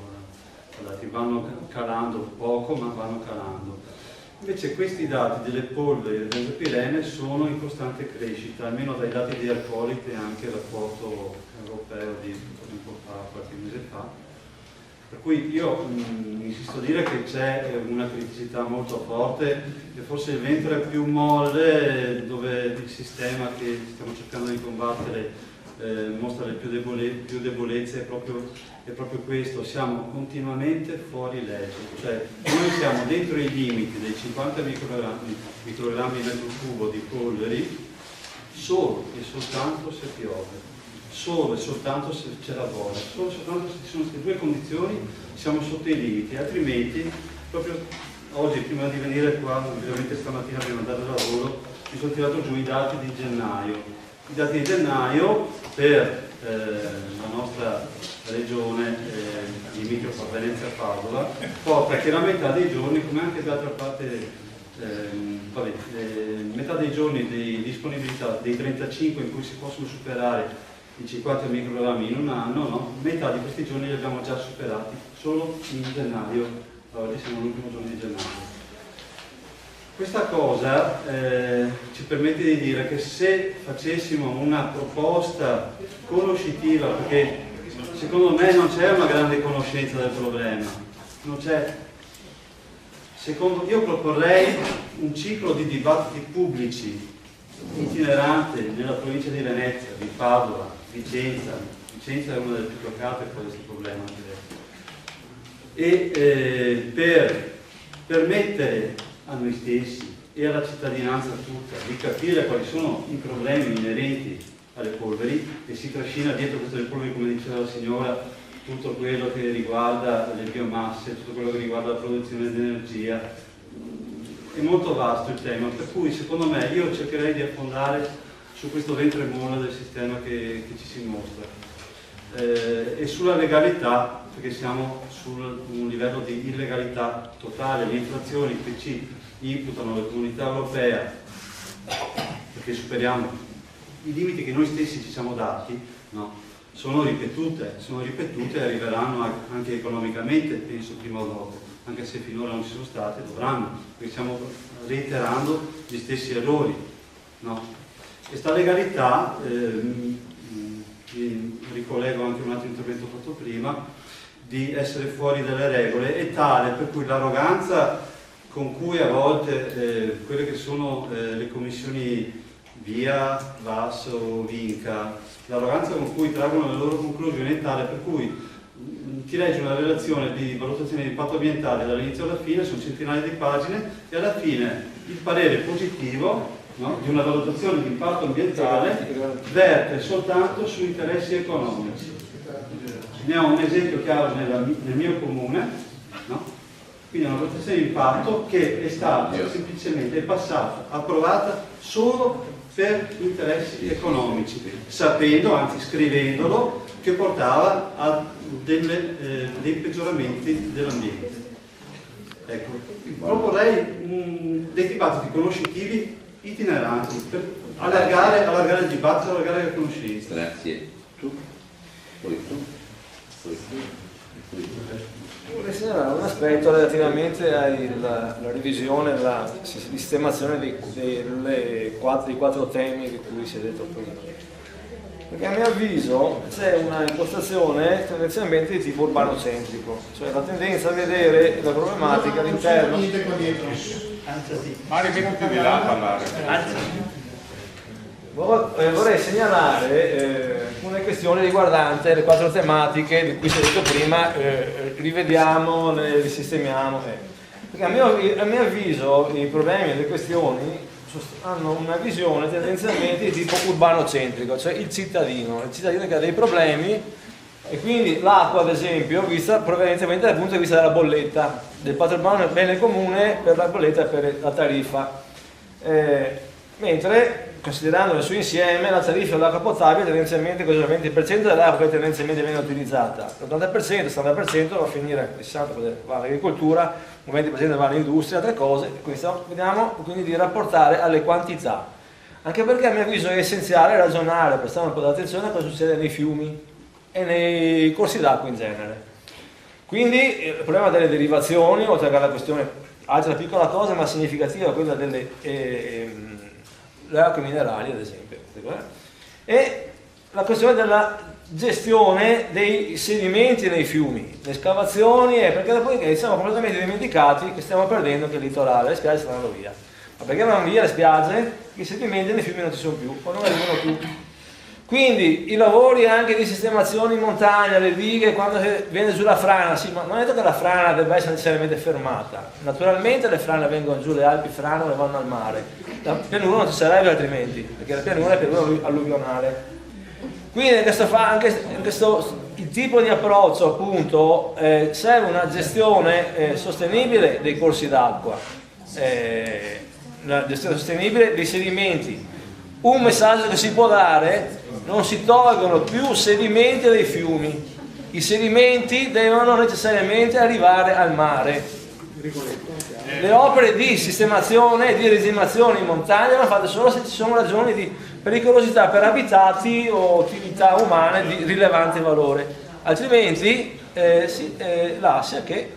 S13: ad altri, vanno calando poco, ma vanno calando. Invece questi dati delle polveri del benzopirene sono in costante crescita, almeno dai dati di Airquality e anche il rapporto europeo di qualche mese fa. Per cui io insisto a dire che c'è una criticità molto forte, che forse il vento è più molle, dove il sistema che stiamo cercando di combattere mostra le più debolezze, è proprio questo: siamo continuamente fuori legge, cioè noi siamo dentro i limiti dei 50 microgrammi metro cubo di polveri solo e soltanto se piove, solo e soltanto se c'è la bolla, solo e soltanto se ci sono queste 2 condizioni siamo sotto i limiti, altrimenti proprio oggi prima di venire qua, ovviamente stamattina prima di andare al lavoro, mi sono tirato giù i dati di gennaio. I dati di gennaio per la nostra regione, limite fra Venezia e Padova, porta che la metà dei giorni, come anche d'altra parte metà dei giorni di disponibilità dei 35 in cui si possono superare i 50 microgrammi in un anno, no? Metà di questi giorni li abbiamo già superati, solo in gennaio, oggi siamo all'ultimo giorno di gennaio. Questa cosa ci permette di dire che se facessimo una proposta conoscitiva, perché secondo me non c'è una grande conoscenza del problema, non c'è. Io proporrei un ciclo di dibattiti pubblici itinerante nella provincia di Venezia, di Padova, Vicenza è una delle più toccate per questo problema, e per permettere a noi stessi e alla cittadinanza tutta di capire quali sono i problemi inerenti alle polveri, e si trascina dietro queste polveri, come diceva la signora, tutto quello che riguarda le biomasse, tutto quello che riguarda la produzione di energia. È molto vasto il tema, per cui secondo me io cercherei di affondare su questo ventre molle del sistema che ci si mostra, e sulla legalità, perché siamo su un livello di illegalità totale. Le infrazioni che ci imputano la Comunità Europea, perché superiamo i limiti che noi stessi ci siamo dati, no? sono ripetute e arriveranno anche economicamente, penso prima o dopo, anche se finora non ci sono state, dovranno, perché stiamo reiterando gli stessi errori, no? Questa legalità, ricollego anche un altro intervento fatto prima, di essere fuori dalle regole, è tale per cui l'arroganza con cui a volte quelle che sono le commissioni VIA, VAS o VINCA, l'arroganza con cui traggono le loro conclusioni è tale per cui ti leggi una relazione di valutazione di impatto ambientale dall'inizio alla fine, sono centinaia di pagine, e alla fine il parere positivo, no, di una valutazione di impatto ambientale verte soltanto su interessi economici. Ne ho un esempio chiaro nel mio comune, no? Quindi una valutazione di impatto che è stata semplicemente passata, approvata solo per interessi economici, sapendo, anzi scrivendolo, che portava a dei peggioramenti dell'ambiente. Ecco, proporrei dei dibattiti conoscitivi itineranti per allargare il dibattito, allargare la conoscenza.
S1: Grazie. Tu? Poi tu? Poi tu?
S16: Vorrei segnalare un aspetto relativamente alla revisione, alla sistemazione dei quattro temi di cui si è detto prima. Perché a mio avviso c'è una impostazione tendenzialmente di tipo urbanocentrico, cioè la tendenza a vedere la problematica all'interno.
S3: Mari, mettiti di là a parlare.
S16: Vorrei segnalare alcune questioni riguardanti le quattro tematiche di cui si è detto prima, rivediamo, le risistemiamo. Perché a mio avviso i problemi e le questioni hanno una visione tendenzialmente di tipo urbanocentrico, cioè il cittadino che ha dei problemi, e quindi l'acqua, ad esempio, vista prevalentemente dal punto di vista della bolletta, del patrimonio bene comune per la bolletta e per la tariffa. Mentre, considerando nel suo insieme, la tariffa dell'acqua potabile tendenzialmente il 20% dell'acqua che tendenzialmente viene utilizzata, l'80%, il 70% va a finire, il 60% va all'agricoltura, il 20% va all'industria, altre cose, quindi vediamo quindi di rapportare alle quantità. Anche perché a mio avviso è essenziale ragionare, prestare un po' di attenzione a cosa succede nei fiumi e nei corsi d'acqua in genere. Quindi il problema delle derivazioni, oltre che alla questione, altra piccola cosa ma significativa, quella delle le acque minerali, ad esempio, e la questione della gestione dei sedimenti nei fiumi, le scavazioni, perché dopodiché siamo completamente dimenticati che stiamo perdendo anche il litorale, le spiagge stanno andando via. Ma perché vanno via le spiagge? I sedimenti nei fiumi non ci sono più, o non arrivano più. Quindi i lavori anche di sistemazione in montagna, le dighe, quando viene giù la frana, sì, ma non è detto che la frana debba essere necessariamente fermata. Naturalmente le frane vengono giù, le Alpi franano e vanno al mare. La pianura non ci sarebbe altrimenti, perché la pianura è pianura alluvionale. Quindi il tipo di approccio, appunto, serve una gestione sostenibile dei corsi d'acqua, una gestione sostenibile dei sedimenti. Un messaggio che si può dare: non si tolgono più sedimenti dai fiumi, i sedimenti devono necessariamente arrivare al mare. Le opere di sistemazione e di resimazione in montagna vanno fatte solo se ci sono ragioni di pericolosità per abitati o attività umane di rilevante valore, altrimenti si lascia che,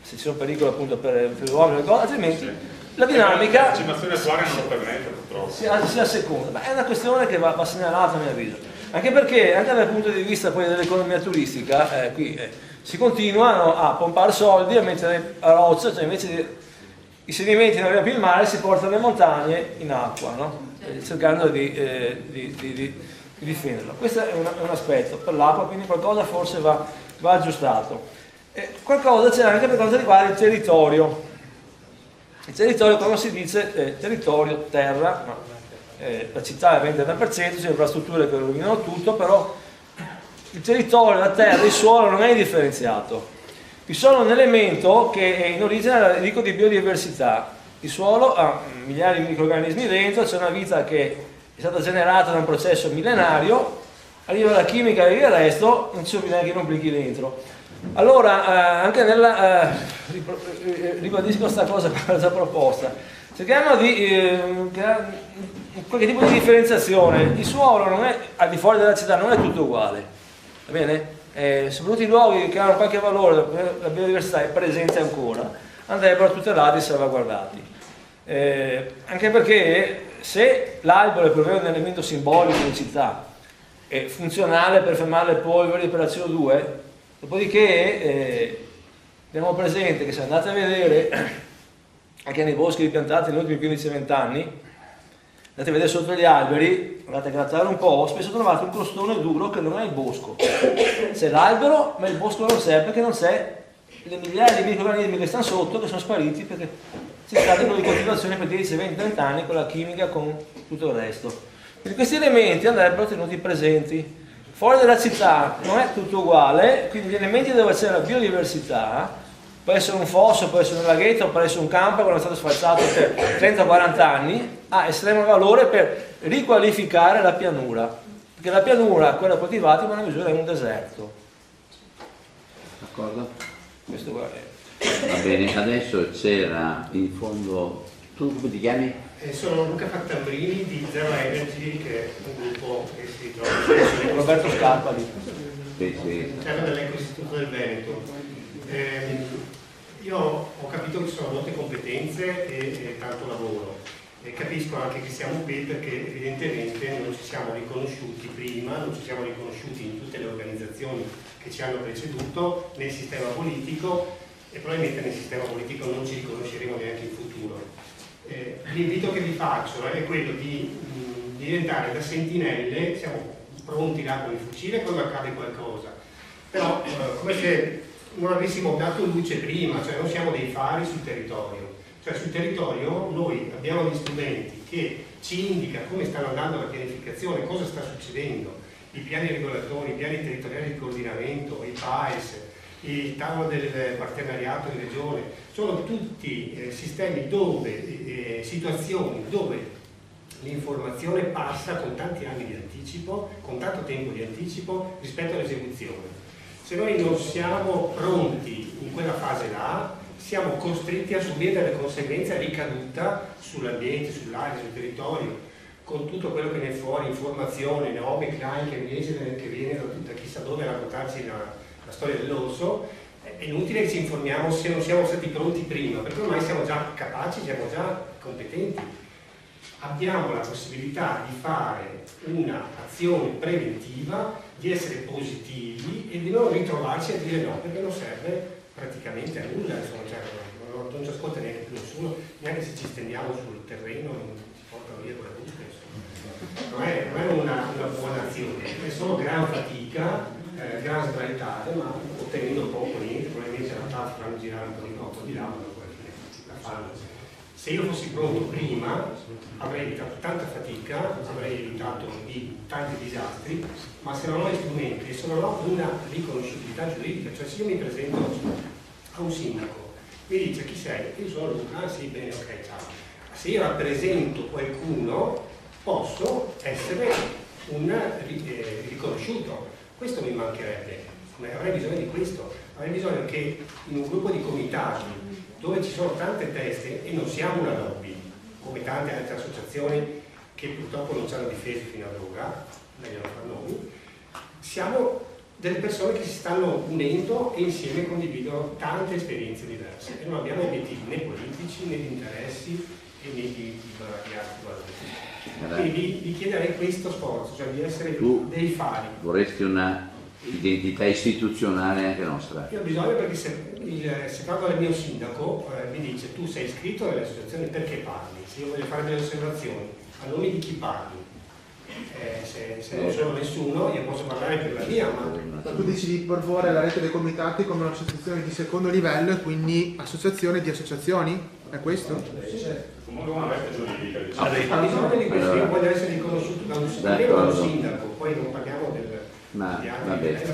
S16: se ci sono pericoli appunto per l'uomo, altrimenti la dinamica
S3: la legislazione attuale non lo permette purtroppo.
S16: si asseconda, ma è una questione che va segnalata a mio avviso, anche perché anche dal punto di vista poi dell'economia turistica qui si continuano a pompare soldi, a mettere a roccia, cioè invece i sedimenti non arrivano più in mare, si portano le montagne in acqua, no? Cercando di difenderlo. Questo è un aspetto per l'acqua, quindi qualcosa forse va aggiustato. Qualcosa c'è anche per quanto riguarda il territorio. Il territorio, quando si dice territorio, terra, la città è il 20%, c'è infrastrutture che rovinano tutto, però il territorio, la terra, il suolo non è indifferenziato. Il suolo è un elemento che è in origine dico di biodiversità. Il suolo ha migliaia di microrganismi dentro, c'è una vita che è stata generata da un processo millenario, arriva la chimica e il resto, non ci sono neanche i complichi dentro. Allora, anche nella ribadisco questa cosa che ho già proposta, cerchiamo di creare qualche tipo di differenziazione. Il suolo non è, al di fuori della città, non è tutto uguale, va bene? Soprattutto i luoghi che hanno qualche valore, la biodiversità è presente ancora, andrebbero tutelati e salvaguardati. Anche perché se l'albero è per me un elemento simbolico in città, è funzionale per fermare le polveri per la CO2, dopodiché abbiamo presente che se andate a vedere anche nei boschi ripiantati negli ultimi 15-20 anni, andate a vedere sotto gli alberi, andate a grattare un po', spesso trovate un crostone duro che non è il bosco. C'è l'albero, ma il bosco non c'è perché non c'è le migliaia di microrganismi che stanno sotto, che sono spariti perché c'è stata una coltivazione per 10-20-30 anni con la chimica, con tutto il resto. Quindi questi elementi andrebbero tenuti presenti. Fuori dalla città non è tutto uguale, quindi gli elementi dove c'è la biodiversità, può essere un fosso, può essere un laghetto, può essere un campo che non è stato sfalciato per 30-40 anni, ha estremo valore per riqualificare la pianura, perché la pianura, quella coltivata, in buona misura è un deserto.
S1: D'accordo?
S16: Questo qua è.
S1: Va bene, adesso c'era in fondo, tu come ti chiami?
S17: Sono Luca Fattambrini di Zero Energy, che è un gruppo che si trova
S16: Roberto Scarpali,
S17: all'interno dell'Eco-Istituto del Veneto. Io ho capito che ci sono molte competenze e tanto lavoro, e capisco anche che siamo qui perché evidentemente non ci siamo riconosciuti prima, non ci siamo riconosciuti in tutte le organizzazioni che ci hanno preceduto, nel sistema politico, e probabilmente nel sistema politico non ci riconosceremo neanche in futuro. L'invito che vi faccio è quello di diventare da sentinelle, siamo pronti là con il fucile quando accade qualcosa, però come se non avessimo dato luce prima, cioè non siamo dei fari sul territorio, cioè sul territorio noi abbiamo gli strumenti che ci indicano come stanno andando la pianificazione, cosa sta succedendo, i piani regolatori, i piani territoriali di coordinamento, i PAES, il tavolo del partenariato in regione, sono tutti sistemi dove, situazioni dove l'informazione passa con tanti anni di anticipo, con tanto tempo di anticipo rispetto all'esecuzione. Se noi non siamo pronti in quella fase là, siamo costretti a subire delle conseguenze a ricaduta sull'ambiente, sull'aria, sul territorio, con tutto quello che ne è fuori, informazione, Naomi Klein che viene da chissà dove a raccontarci la storia dell'orso. È inutile che ci informiamo se non siamo stati pronti prima, perché ormai siamo già capaci, siamo già competenti. Abbiamo la possibilità di fare un'azione preventiva, di essere positivi e di non ritrovarci a dire no, perché non serve praticamente a nulla, insomma, cioè, non ci ascolta neanche più nessuno, neanche se ci stendiamo sul terreno non ci portano via con la busta, non è una buona azione, è solo gran fatica, gran sbraitare, ma ottenendo poco, niente, probabilmente la TAF fanno girare un po' di là, ma dopo la fanno. Se io fossi pronto prima avrei evitato tanta fatica, avrei evitato tanti disastri, ma se non ho gli strumenti e se non ho una riconoscibilità giuridica, cioè se io mi presento a un sindaco, mi dice chi sei? Io sono Luca, sì, bene, ok, ciao. Se io rappresento qualcuno posso essere un riconosciuto, questo mi mancherebbe. avrei bisogno di questo, avrei bisogno che in un gruppo di comitati dove ci sono tante teste e non siamo una lobby, come tante altre associazioni che purtroppo non ci hanno difesi fino ad ora, meglio non far nomi, siamo delle persone che si stanno unendo e insieme condividono tante esperienze diverse e non abbiamo obiettivi né politici né di interessi e né di valori. Quindi vi chiederei questo sforzo, cioè di essere dei fari.
S1: Vorresti una identità istituzionale anche nostra?
S17: Io ho bisogno, perché se parlo del mio sindaco mi dice: tu sei iscritto nelle associazioni, perché parli? Se io voglio fare delle osservazioni, a nome di chi parli? Se non sono nessuno, io posso parlare per la mia, ma
S5: tu dici di proporre la rete dei comitati come un'associazione di secondo livello e quindi associazione di associazioni? È questo?
S3: Comunque una rete giuridica,
S17: ha bisogno di questo. Io voglio essere riconosciuto da un sindaco, poi non parliamo del...
S1: Ma vabbè,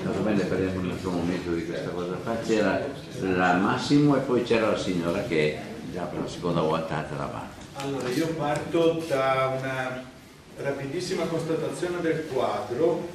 S1: va bene, parliamo in un altro momento di questa cosa qua. C'era la Massimo e poi c'era la signora che già per la seconda volta davanti.
S18: Allora, io parto da una rapidissima constatazione del quadro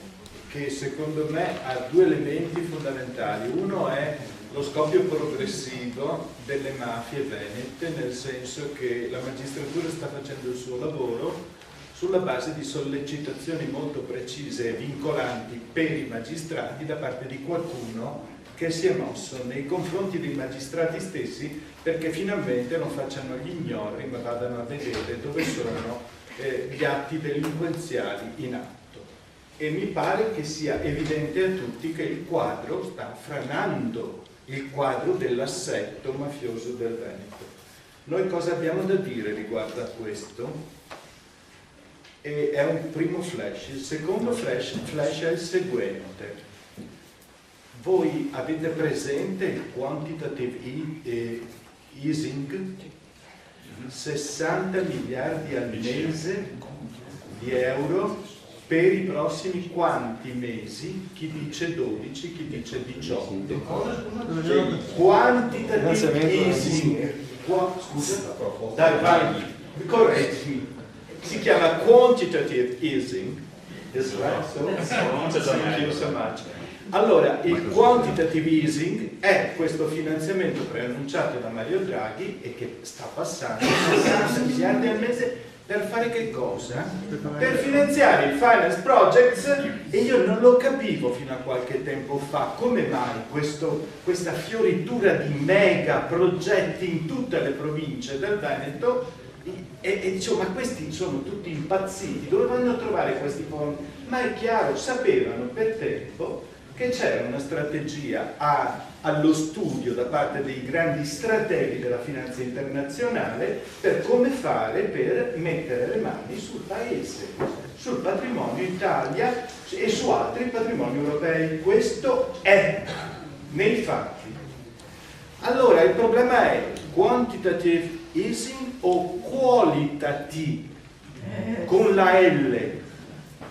S18: che secondo me ha due elementi fondamentali. Uno è lo scoppio progressivo delle mafie venete, nel senso che la magistratura sta facendo il suo lavoro sulla base di sollecitazioni molto precise e vincolanti per i magistrati da parte di qualcuno che si è mosso nei confronti dei magistrati stessi perché finalmente non facciano gli ignori ma vadano a vedere dove sono gli atti delinquenziali in atto. E mi pare che sia evidente a tutti che il quadro sta franando il quadro dell'assetto mafioso del Veneto. Noi cosa abbiamo da dire riguardo a questo? E è un primo flash. Il secondo flash è il seguente. Voi avete presente il quantitative easing? 60 miliardi al mese di euro per i prossimi quanti mesi? Chi dice 12, chi dice 18. Quantitative easing, scusa, dai, vai, correggimi. Si chiama quantitative easing, is right? Thank you so much. Allora, il quantitative easing è questo finanziamento preannunciato da Mario Draghi e che sta passando 60 miliardi al mese per fare che cosa? Per finanziare il finance projects, e io non lo capivo fino a qualche tempo fa come mai questa fioritura di mega progetti in tutte le province del Veneto. E dicevo, ma questi sono tutti impazziti, dove vanno a trovare questi fondi? Ma è chiaro, sapevano per tempo che c'era una strategia allo studio da parte dei grandi strateghi della finanza internazionale per come fare per mettere le mani sul paese, sul patrimonio Italia e su altri patrimoni europei. Questo è nei fatti. Allora il problema è quantitative easing o qualitative con la L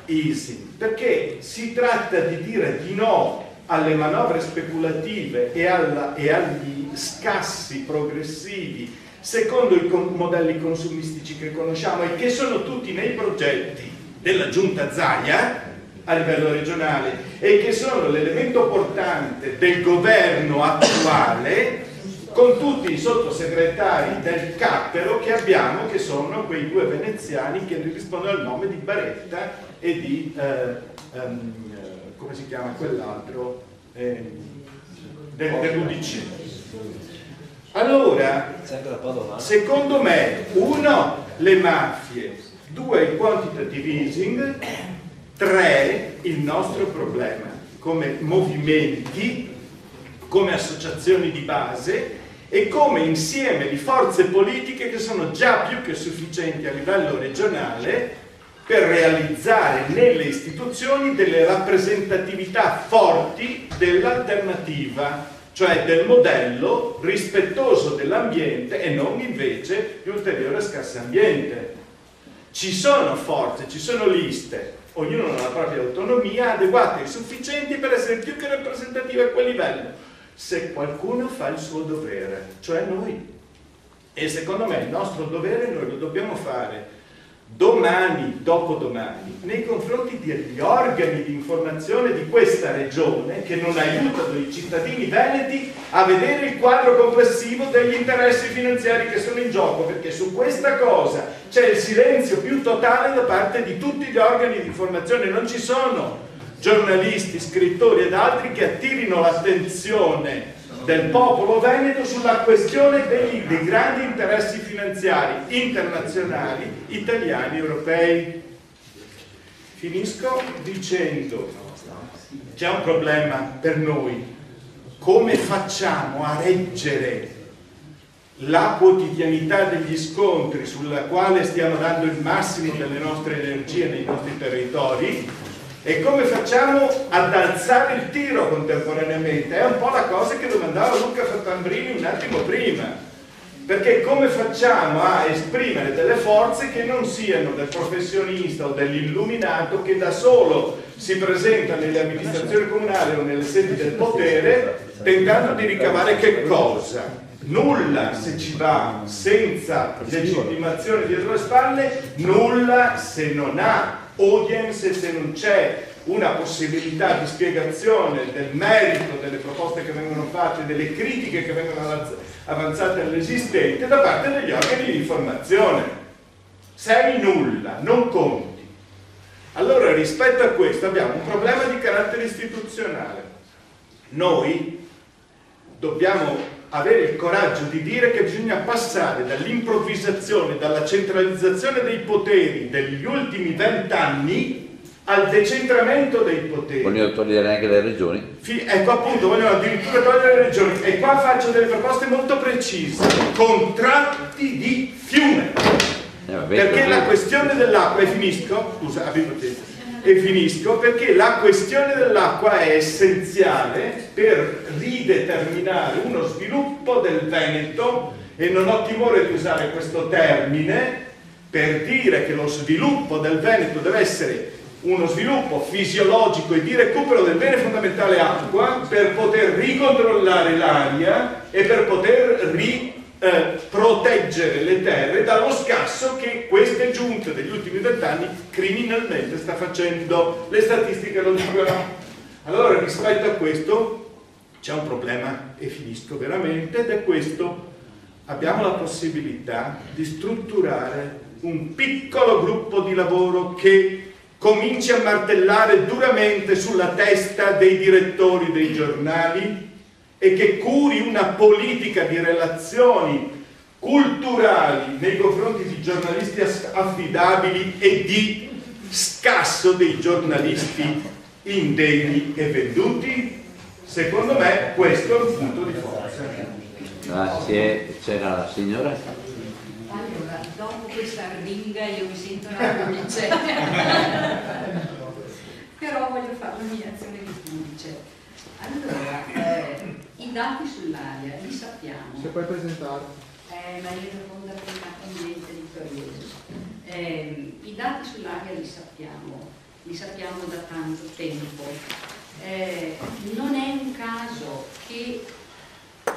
S18: easing, perché si tratta di dire di no alle manovre speculative e agli scassi progressivi secondo i modelli consumistici che conosciamo e che sono tutti nei progetti della giunta Zaia a livello regionale e che sono l'elemento portante del governo attuale, con tutti i sottosegretari del cappero che abbiamo, che sono quei due veneziani che rispondono al nome di Baretta e di come si chiama quell'altro dell'UDC. Allora, secondo me, uno, le mafie, due, il quantitative easing, tre, il nostro problema come movimenti, come associazioni di base e come insieme di forze politiche che sono già più che sufficienti a livello regionale per realizzare nelle istituzioni delle rappresentatività forti dell'alternativa, cioè del modello rispettoso dell'ambiente e non invece di ulteriore scarso ambiente. Ci sono forze, ci sono liste, ognuno ha la propria autonomia, adeguate e sufficienti per essere più che rappresentative a quel livello. Se qualcuno fa il suo dovere, cioè noi, e secondo me il nostro dovere noi lo dobbiamo fare domani, dopodomani, nei confronti degli organi di informazione di questa regione che non aiutano i cittadini veneti a vedere il quadro complessivo degli interessi finanziari che sono in gioco, perché su questa cosa c'è il silenzio più totale da parte di tutti gli organi di informazione. Non ci sono giornalisti, scrittori ed altri che attirino l'attenzione del popolo veneto sulla questione dei grandi interessi finanziari internazionali, italiani, europei. Finisco dicendo, c'è un problema per noi: come facciamo a reggere la quotidianità degli scontri sulla quale stiamo dando il massimo delle nostre energie nei nostri territori, e come facciamo ad alzare il tiro contemporaneamente? È un po' la cosa che domandava Luca Fattambrini un attimo prima, perché come facciamo a esprimere delle forze che non siano del professionista o dell'illuminato che da solo si presenta nelle amministrazioni comunali o nelle sedi del potere tentando di ricavare che cosa? Nulla se ci va senza legittimazione dietro le spalle, nulla se non ha audience e se non c'è una possibilità di spiegazione del merito delle proposte che vengono fatte, delle critiche che vengono avanzate all'esistente da parte degli organi di informazione. Sei nulla, non conti. Allora, rispetto a questo abbiamo un problema di carattere istituzionale. Noi dobbiamo avere il coraggio di dire che bisogna passare dall'improvvisazione, dalla centralizzazione dei poteri degli ultimi 20 anni al decentramento dei poteri.
S1: Vogliono togliere anche le regioni?
S18: Ecco appunto, vogliono addirittura togliere le regioni. E qua faccio delle proposte molto precise. Contratti di fiume. Perché la questione dell'acqua, e finisco, scusa, abbiamo tempo. E finisco perché la questione dell'acqua è essenziale per rideterminare uno sviluppo del Veneto, e non ho timore di usare questo termine per dire che lo sviluppo del Veneto deve essere uno sviluppo fisiologico e di recupero del bene fondamentale acqua, per poter ricontrollare l'aria e per poter proteggere le terre dallo scasso che queste giunte degli ultimi 20 anni criminalmente sta facendo. Le statistiche lo dicono. Allora, rispetto a questo c'è un problema, e finisco veramente, ed è questo: abbiamo la possibilità di strutturare un piccolo gruppo di lavoro che cominci a martellare duramente sulla testa dei direttori dei giornali e che curi una politica di relazioni culturali nei confronti di giornalisti affidabili e di scasso dei giornalisti indegni e venduti. Secondo me questo è un punto di forza.
S1: Grazie. C'era la signora?
S19: Allora, dopo questa ringa io mi sento una giudice, però voglio fare la mia azione di giudice. Allora, i dati sull'aria li sappiamo.
S5: Se puoi presentare.
S19: Ma io rispondo prima ambiente di Torino. I dati sull'aria li sappiamo da tanto tempo. Non è un caso che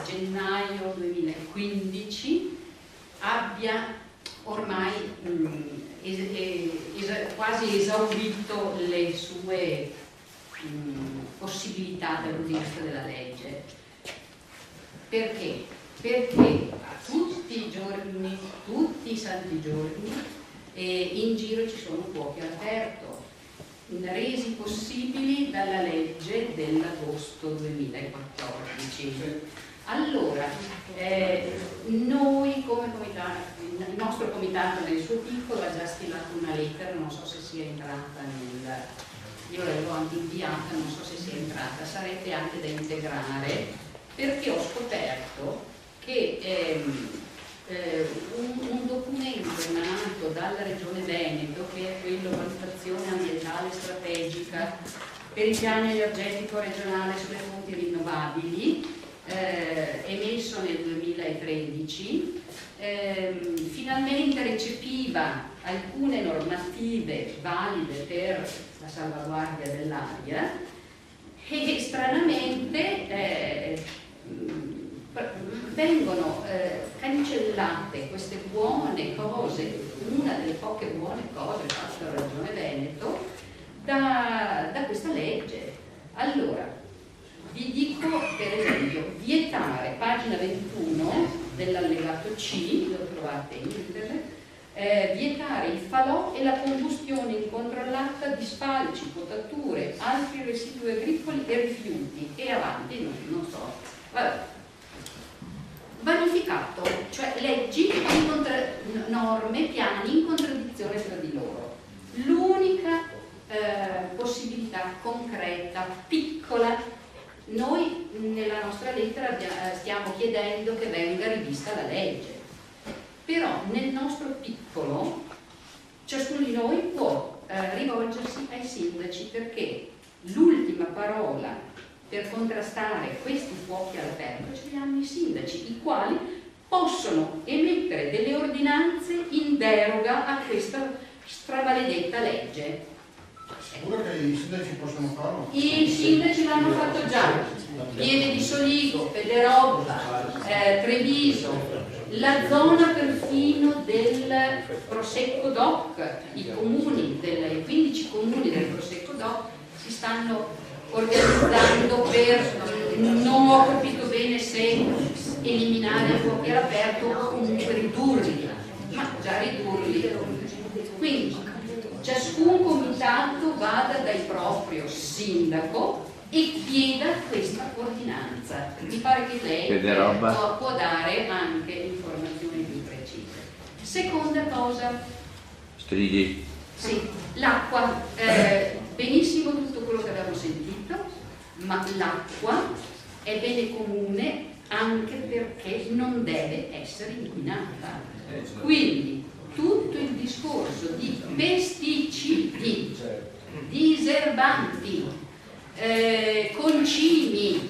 S19: gennaio 2015 abbia ormai quasi esaurito le sue possibilità dal punto di vista della legge. Perché? Perché tutti i giorni, tutti i santi giorni, in giro ci sono fuochi all'aperto, resi possibili dalla legge dell'agosto 2014. Allora, noi come comitato, il nostro comitato nel suo piccolo ha già stilato una lettera, non so se sia entrata io l'avevo anche inviata, non so se sia entrata, sarebbe anche da integrare, perché ho scoperto che un documento emanato dalla Regione Veneto, che è quello valutazione ambientale strategica per il piano energetico regionale sulle fonti rinnovabili, emesso nel 2013, finalmente recepiva alcune normative valide per la salvaguardia dell'aria e stranamente vengono cancellate queste buone cose, una delle poche buone cose fatte dalla Regione Veneto, da questa legge. Allora, vi dico per esempio, vietare, pagina 21 dell'allegato C, lo trovate in internet, vietare il falò e la combustione incontrollata di sfalci, potature, altri residui agricoli e rifiuti, e avanti, non so. Vabbè. Vanificato, cioè leggi, norme, piani in contraddizione tra di loro. L'unica possibilità concreta, piccola, noi nella nostra lettera stiamo chiedendo che venga rivista la legge, però nel nostro piccolo ciascuno di noi può rivolgersi ai sindaci, perché l'ultima parola per contrastare questi fuochi all'aperto ce li hanno i sindaci, i quali possono emettere delle ordinanze in deroga a questa stramaledetta legge.
S2: Sicuro che i sindaci possono farlo?
S19: I sindaci l'hanno fatto già, Pieve di Soligo, Federobba, Treviso, la zona perfino del Prosecco Doc, i 15 comuni del Prosecco Doc si stanno organizzando per, non ho capito bene se eliminare i fuochi all'aperto o comunque ridurli, ma già ridurli. Quindi ciascun comitato vada dal proprio sindaco e chieda questa ordinanza. Mi pare che lei può dare anche informazioni più precise. Seconda cosa.
S1: Stridi.
S19: Sì, l'acqua. Benissimo tutto quello che abbiamo sentito, ma l'acqua è bene comune anche perché non deve essere inquinata. Quindi tutto il discorso di pesticidi, diserbanti, concimi,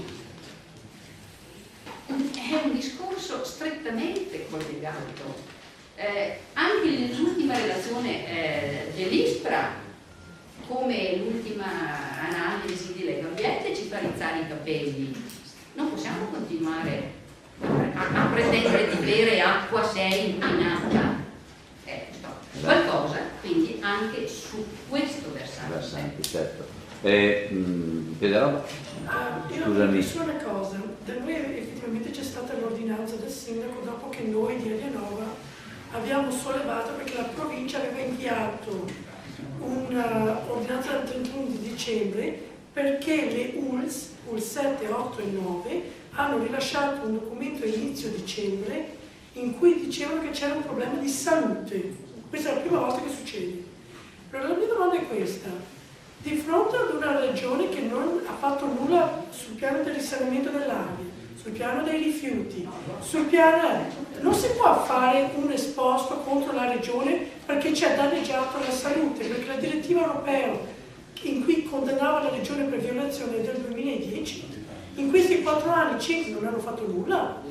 S19: è un discorso strettamente collegato. Anche nell'ultima relazione dell'ISPRA, come l'ultima analisi di Lega Ambiente, ci fa rizzare i capelli. Non possiamo continuare a pretendere di bere acqua se è inquinata. Qualcosa, quindi anche su questo versante.
S1: Certo. Federoba? Scusami.
S9: Io una cosa, da noi effettivamente c'è stata l'ordinanza del sindaco dopo che noi di Alianova abbiamo sollevato, perché la provincia aveva inviato un'ordinanza del 31 di dicembre perché le ULS 7, 8 e 9 hanno rilasciato un documento a inizio dicembre in cui dicevano che c'era un problema di salute. Questa è la prima volta che succede. Allora la mia domanda è questa: di fronte ad una regione che non ha fatto nulla sul piano del risanamento dell'aria, sul piano dei rifiuti, sul piano... non si può fare un esposto contro la regione perché ci ha danneggiato la salute, perché la direttiva europea in cui condannava la regione per violazione del 2010, in questi 4 anni 5 non hanno fatto nulla,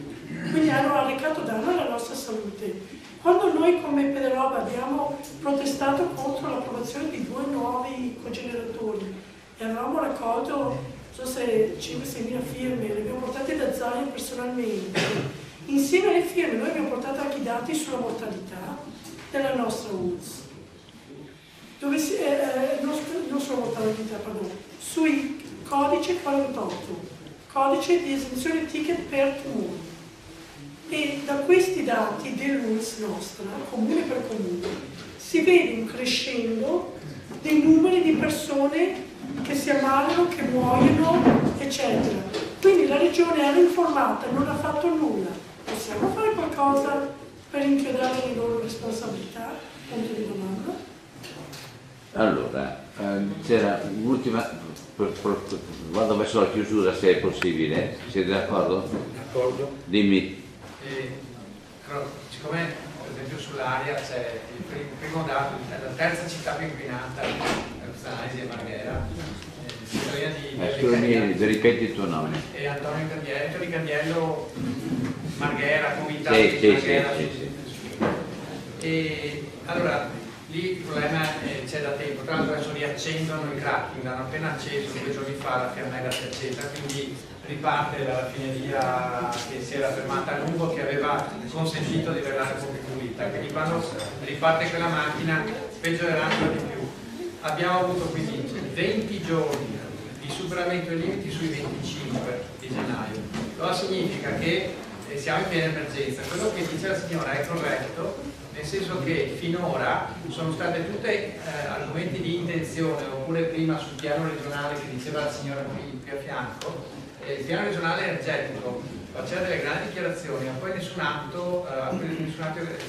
S9: quindi hanno arrecato danno alla nostra salute. Quando noi come Federoba abbiamo protestato contro l'approvazione di 2 nuovi cogeneratori e avevamo raccolto, non so se 5-6 mila firme, le abbiamo portate da Zaia personalmente, insieme alle firme noi abbiamo portato anche i dati sulla mortalità della nostra ULS, dove non sulla mortalità, pardon, sui codice 48, codice di esenzione ticket per tumore. E da questi dati dell'ULS nostra, comune per comune, si vede un crescendo dei numeri di persone che si ammalano, che muoiono, eccetera. Quindi la regione era informata, non ha fatto nulla. Possiamo fare qualcosa per inchiodare le loro responsabilità? Punto di domanda.
S1: Allora, c'era un'ultima, vado verso la chiusura se è possibile, siete d'accordo?
S20: D'accordo.
S1: Dimmi.
S20: Allora, siccome per esempio sull'aria c'è il primo dato, la terza città più inquinata, Analisi e Marghera,
S1: Scusami, ripeti il tuo nome.
S20: E Antonio Candiello, di Candiello, Marghera, Comità
S1: Sì.
S20: E allora, lì il problema c'è da tempo, tra l'altro adesso riaccendono i cracking, l'hanno appena acceso 2 giorni fa, la fiammella si è accesa, quindi riparte dalla fineria che si era fermata a lungo, che aveva consentito di renderla un po' più pulita, quindi quando riparte quella macchina peggiorerà ancora di più. Abbiamo avuto quindi 20 giorni di superamento dei limiti sui 25 di gennaio, allora significa che siamo in piena emergenza. Quello che dice la signora è corretto, nel senso che finora sono state tutte argomenti di intenzione, oppure prima sul piano regionale che diceva la signora qui a fianco, il piano regionale energetico faceva delle grandi dichiarazioni, ma poi nessun atto è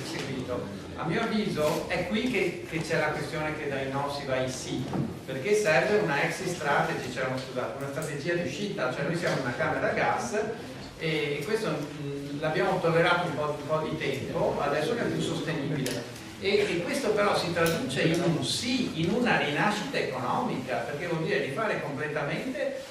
S20: seguito. A mio avviso è qui che c'è la questione che dai no si va ai sì, perché serve una exit strategy, cioè una strategia di uscita, cioè noi siamo una camera a gas e questo l'abbiamo tollerato un po' di tempo, adesso non è più sostenibile e questo però si traduce in un sì, in una rinascita economica, perché vuol dire rifare completamente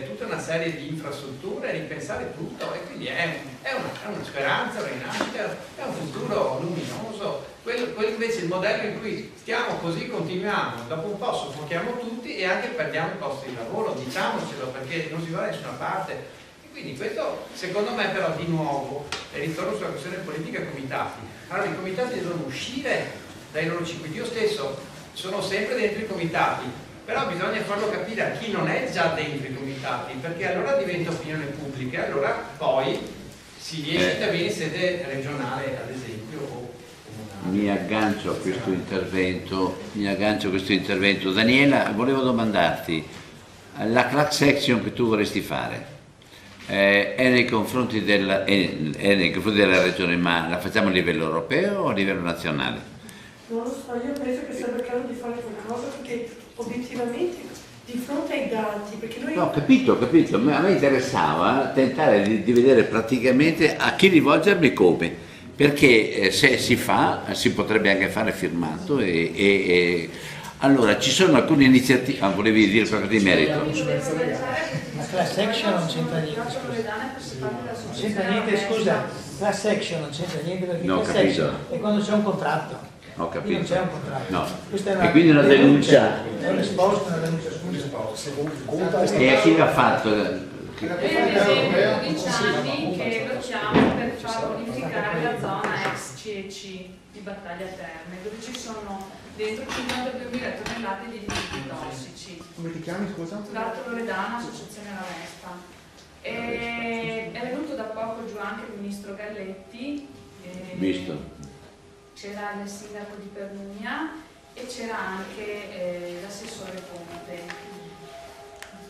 S20: tutta una serie di infrastrutture, ripensare tutto e quindi è una speranza, una rinascita, è un futuro luminoso. Quello invece il modello in cui stiamo così, continuiamo, dopo un po' soffochiamo tutti e anche perdiamo i posti di lavoro, diciamocelo, perché non si va da nessuna parte. Quindi questo secondo me però di nuovo, e ritorno sulla questione politica e comitati, allora i comitati devono uscire dai loro circuiti, io stesso sono sempre dentro i comitati, però bisogna farlo capire a chi non è già dentro i comitati, perché allora diventa opinione pubblica e allora poi si riesce a venire in sede regionale ad esempio o comunale.
S1: Mi aggancio a questo intervento. Daniela, volevo domandarti, la class action che tu vorresti fare è nei confronti della regione, ma la facciamo a livello europeo o a livello nazionale?
S9: Non lo so, io penso che sia cercando di fare qualcosa perché obiettivamente di fronte ai dati, perché noi...
S1: No, capito, ma a me interessava tentare di vedere praticamente a chi rivolgermi come, perché se si fa, si potrebbe anche fare firmato allora ci sono alcune iniziative, volevi dire qualcosa di merito?
S8: La class action non c'entra niente, scusa. Non c'entra niente, scusa, class action non c'entra niente perché
S1: No,
S8: class action è quando c'è un contratto.
S1: Ho capito.
S8: Non c'è un contratto.
S1: No.
S8: Questa è una
S1: E quindi una denuncia.
S8: È un esposto, una denuncia, scusa.
S1: E a chi l'ha fatto?
S21: Noi ad esempio 12 anni che lottiamo per far bonificare la zona ex CEC di Battaglia Terme, dove ci sono dentro 52.000 tonnellate di rifiuti tossici.
S5: Come ti chiami, scusa?
S21: L'Arto Loredana, Associazione La Vespa. È venuto da poco giù anche il ministro Galletti.
S1: Visto.
S21: C'era il sindaco di Pernugna e c'era anche l'assessore Ponte.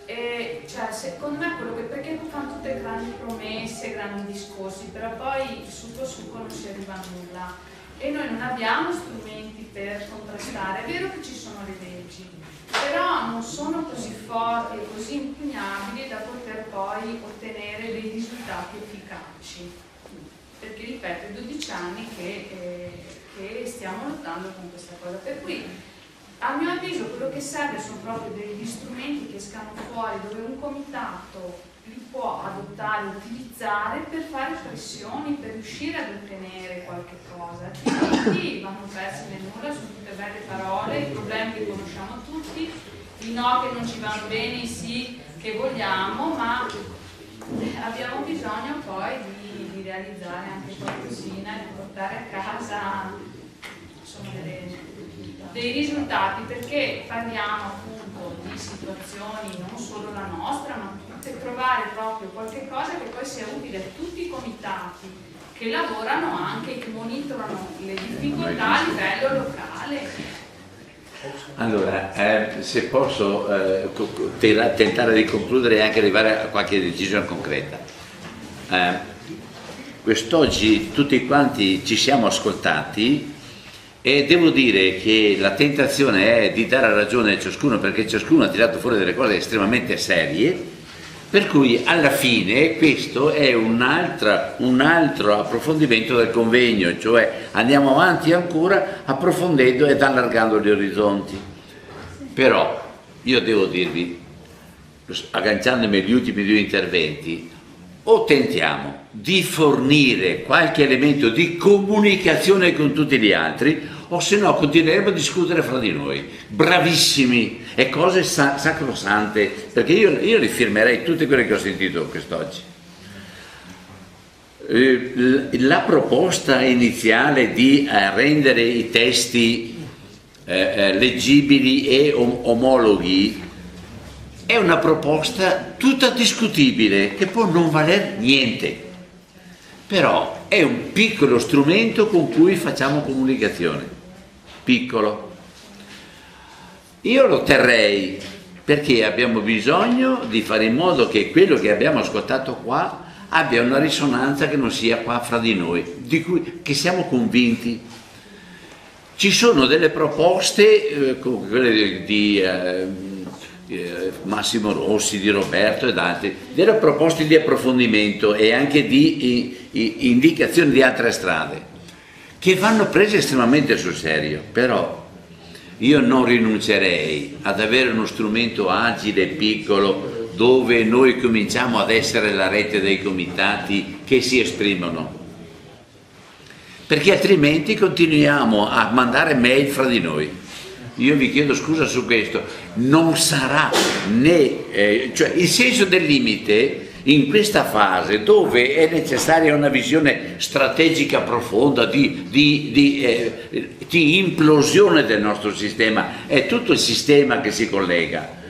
S21: Cioè, secondo me quello perché fanno tutte grandi promesse, grandi discorsi, però poi succo non si arriva a nulla e noi non abbiamo strumenti per contrastare. È vero che ci sono le leggi, però non sono così forti e così impugnabili da poter poi ottenere dei risultati efficaci, perché ripeto, è 12 anni che stiamo lottando con questa cosa, per cui a mio avviso quello che serve sono proprio degli strumenti che escano fuori, dove un comitato li può adottare, utilizzare per fare pressioni, per riuscire ad ottenere qualche cosa. Altrimenti vanno persi nel nulla, sono tutte belle parole, i problemi che conosciamo tutti, i no che non ci vanno bene, i sì che vogliamo, ma abbiamo bisogno poi di realizzare anche qualcosina, di portare a casa insomma, dei risultati, perché parliamo appunto di situazioni non solo la nostra, ma per trovare proprio qualche cosa che poi sia utile a tutti i comitati che lavorano anche, che monitorano le difficoltà a livello locale.
S1: Allora, se posso tentare di concludere e anche arrivare a qualche decisione concreta. Quest'oggi tutti quanti ci siamo ascoltati e devo dire che la tentazione è di dare ragione a ciascuno, perché ciascuno ha tirato fuori delle cose estremamente serie, per cui alla fine questo è un altro approfondimento del convegno, cioè andiamo avanti ancora approfondendo ed allargando gli orizzonti. Però io devo dirvi, agganciandomi agli ultimi 2 interventi, o tentiamo di fornire qualche elemento di comunicazione con tutti gli altri, o se no continueremo a discutere fra di noi, bravissimi, e cose sacrosante, perché io rifirmerei tutte quelle che ho sentito quest'oggi. La proposta iniziale di rendere i testi leggibili e omologhi è una proposta tutta discutibile, che può non valer niente, però è un piccolo strumento con cui facciamo comunicazione, piccolo. Io lo terrei, perché abbiamo bisogno di fare in modo che quello che abbiamo ascoltato qua abbia una risonanza che non sia qua fra di noi, che siamo convinti. Ci sono delle proposte, come quelle di Massimo Rossi, di Roberto ed altri, delle proposte di approfondimento e anche di indicazioni di altre strade, che vanno prese estremamente sul serio, però io non rinuncerei ad avere uno strumento agile e piccolo dove noi cominciamo ad essere la rete dei comitati che si esprimono, perché altrimenti continuiamo a mandare mail fra di noi. Io vi chiedo scusa su questo, non sarà né, cioè il senso del limite in questa fase dove è necessaria una visione strategica profonda di implosione del nostro sistema, è tutto il sistema che si collega.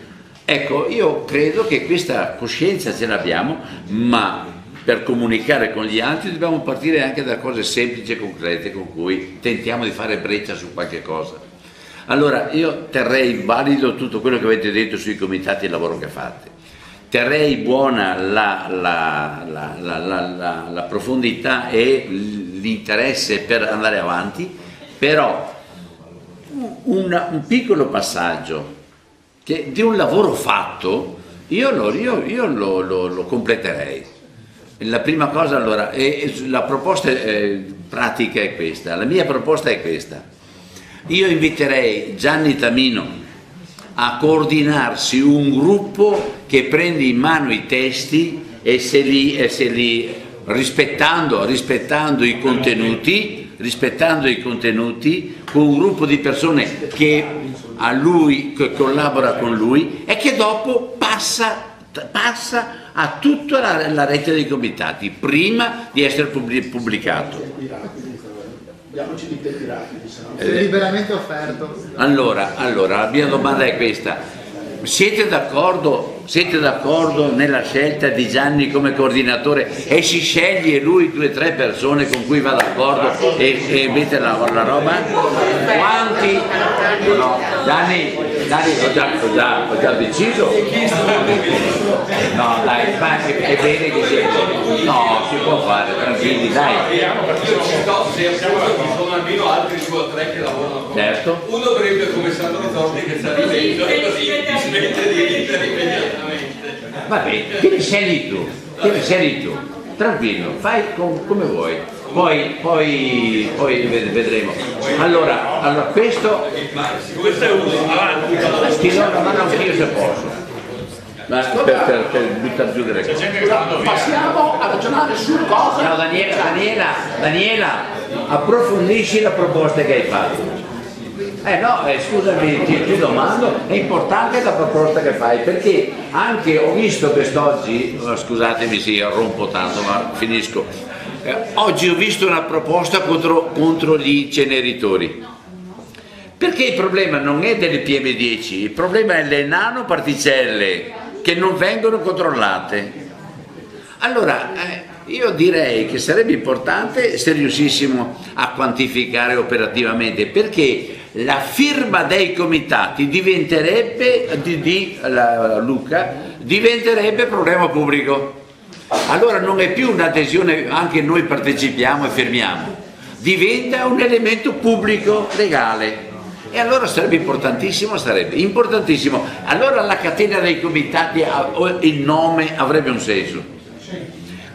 S1: Ecco, io credo che questa coscienza ce l'abbiamo, ma per comunicare con gli altri dobbiamo partire anche da cose semplici e concrete con cui tentiamo di fare breccia su qualche cosa. Allora io terrei valido tutto quello che avete detto sui comitati di lavoro che fate, terrei buona la profondità e l'interesse per andare avanti, però un piccolo passaggio di un lavoro fatto io lo completerei. La prima cosa, allora, la proposta pratica è questa, la mia proposta è questa. Io inviterei Gianni Tamino a coordinarsi un gruppo che prende in mano i testi e se li rispettando i contenuti, con un gruppo di persone che collabora con lui e che dopo passa a tutta la rete dei comitati prima di essere pubblicato.
S5: Diamoci di tempi rapidi, liberamente offerto.
S1: Allora, la mia domanda è questa: siete d'accordo nella scelta di Gianni come coordinatore e si sceglie lui 2 o 3 persone con cui va d'accordo e mette la roba? Quanti? No, Gianni ho già deciso. No dai, ma è bene che sia. No, si può fare, tranquilli, dai.
S14: Ci sono almeno altri 2 o 3 che lavorano con me.
S1: Certo.
S14: Uno dovrebbe come Sandro Zorzi che sta ridendo e così ti smette di ridere immediatamente.
S1: Vabbè, che ne scegli tu, tranquillo, fai come vuoi, poi vedremo. Allora questo
S12: è uno, avanti.
S1: ti do la mano anch'io se posso. Per buttare giù delle cose.
S4: Passiamo a ragionare su cosa.
S1: Ciao Daniela, approfondisci la proposta che hai fatto. Scusami, ti domando, è importante la proposta che fai, perché anche ho visto quest'oggi, scusatemi se rompo tanto ma finisco, oggi ho visto una proposta contro gli inceneritori, perché il problema non è delle PM10, il problema è le nanoparticelle che non vengono controllate. Allora io direi che sarebbe importante se riuscissimo a quantificare operativamente, perché la firma dei comitati diventerebbe, Luca, diventerebbe problema pubblico. Allora non è più un'adesione, anche noi partecipiamo e firmiamo, diventa un elemento pubblico legale. E allora sarebbe importantissimo. Allora la catena dei comitati, il nome avrebbe un senso,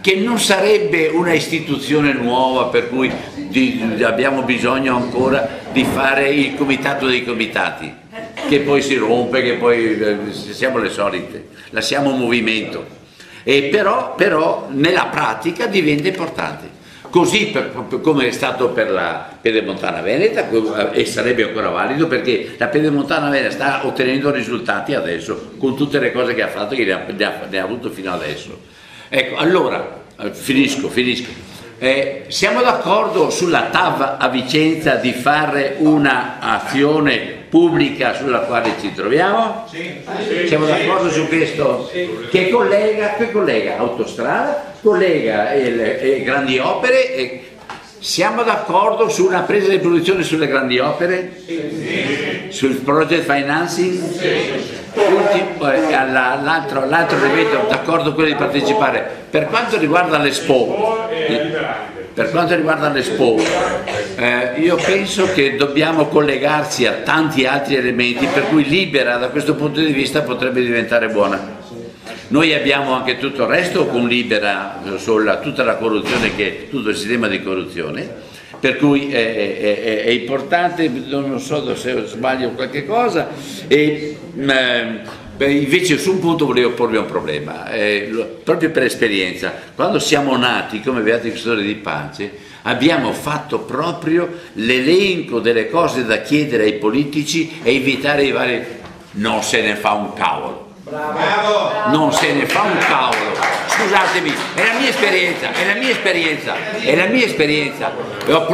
S1: che non sarebbe una istituzione nuova per cui abbiamo bisogno ancora di fare il comitato dei comitati, che poi si rompe, che poi siamo le solite, lasciamo movimento. Però nella pratica diventa importante. così come è stato per la Pedemontana Veneta, e sarebbe ancora valido, perché la Pedemontana Veneta sta ottenendo risultati adesso con tutte le cose che ha fatto, che ne ha avuto fino adesso. Ecco, allora finisco. Siamo d'accordo sulla TAV a Vicenza di fare un'azione pubblica sulla quale ci troviamo? Sì. Siamo d'accordo su questo? Sì. Che collega autostrada, collega le grandi opere. E siamo d'accordo su una presa di posizione sulle grandi opere? Sì. Sul project financing? Sì. L'altro ripeto, d'accordo quello di partecipare. Per quanto riguarda l'Expo, io penso che dobbiamo collegarsi a tanti altri elementi, per cui Libera da questo punto di vista potrebbe diventare buona. Noi abbiamo anche tutto il resto con Libera, tutta la corruzione, tutto il sistema di corruzione, per cui è importante, non so se sbaglio qualche cosa, invece su un punto volevo porvi un problema, proprio per esperienza. Quando siamo nati come Beati Custodi di Pace abbiamo fatto proprio l'elenco delle cose da chiedere ai politici e invitare i vari... Non se ne fa un cavolo. Bravo. Non se ne fa un cavolo, scusatemi, è la mia esperienza.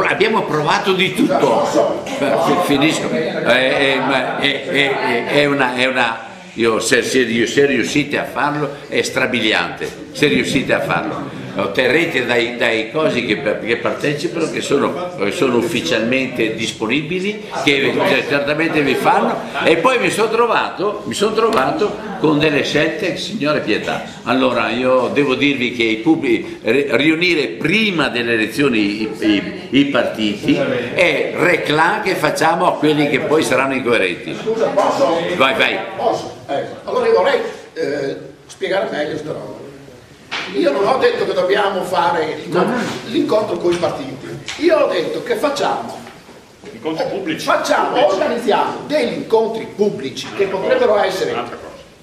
S1: Abbiamo provato di tutto. Finisco. Se riuscite a farlo è strabiliante, se riuscite a farlo. Otterrete dai cosi che partecipano, che sono ufficialmente disponibili, che certamente vi fanno, e poi mi sono trovato con delle scelte, signore pietà. Allora io devo dirvi che riunire prima delle elezioni i partiti è reclame che facciamo a quelli che poi saranno incoerenti.
S4: Scusa, posso?
S1: Vai.
S4: Posso? Allora io vorrei spiegare meglio questa roba. Io non ho detto che dobbiamo fare l'incontro con i partiti, io ho detto che organizziamo degli incontri pubblici che potrebbero essere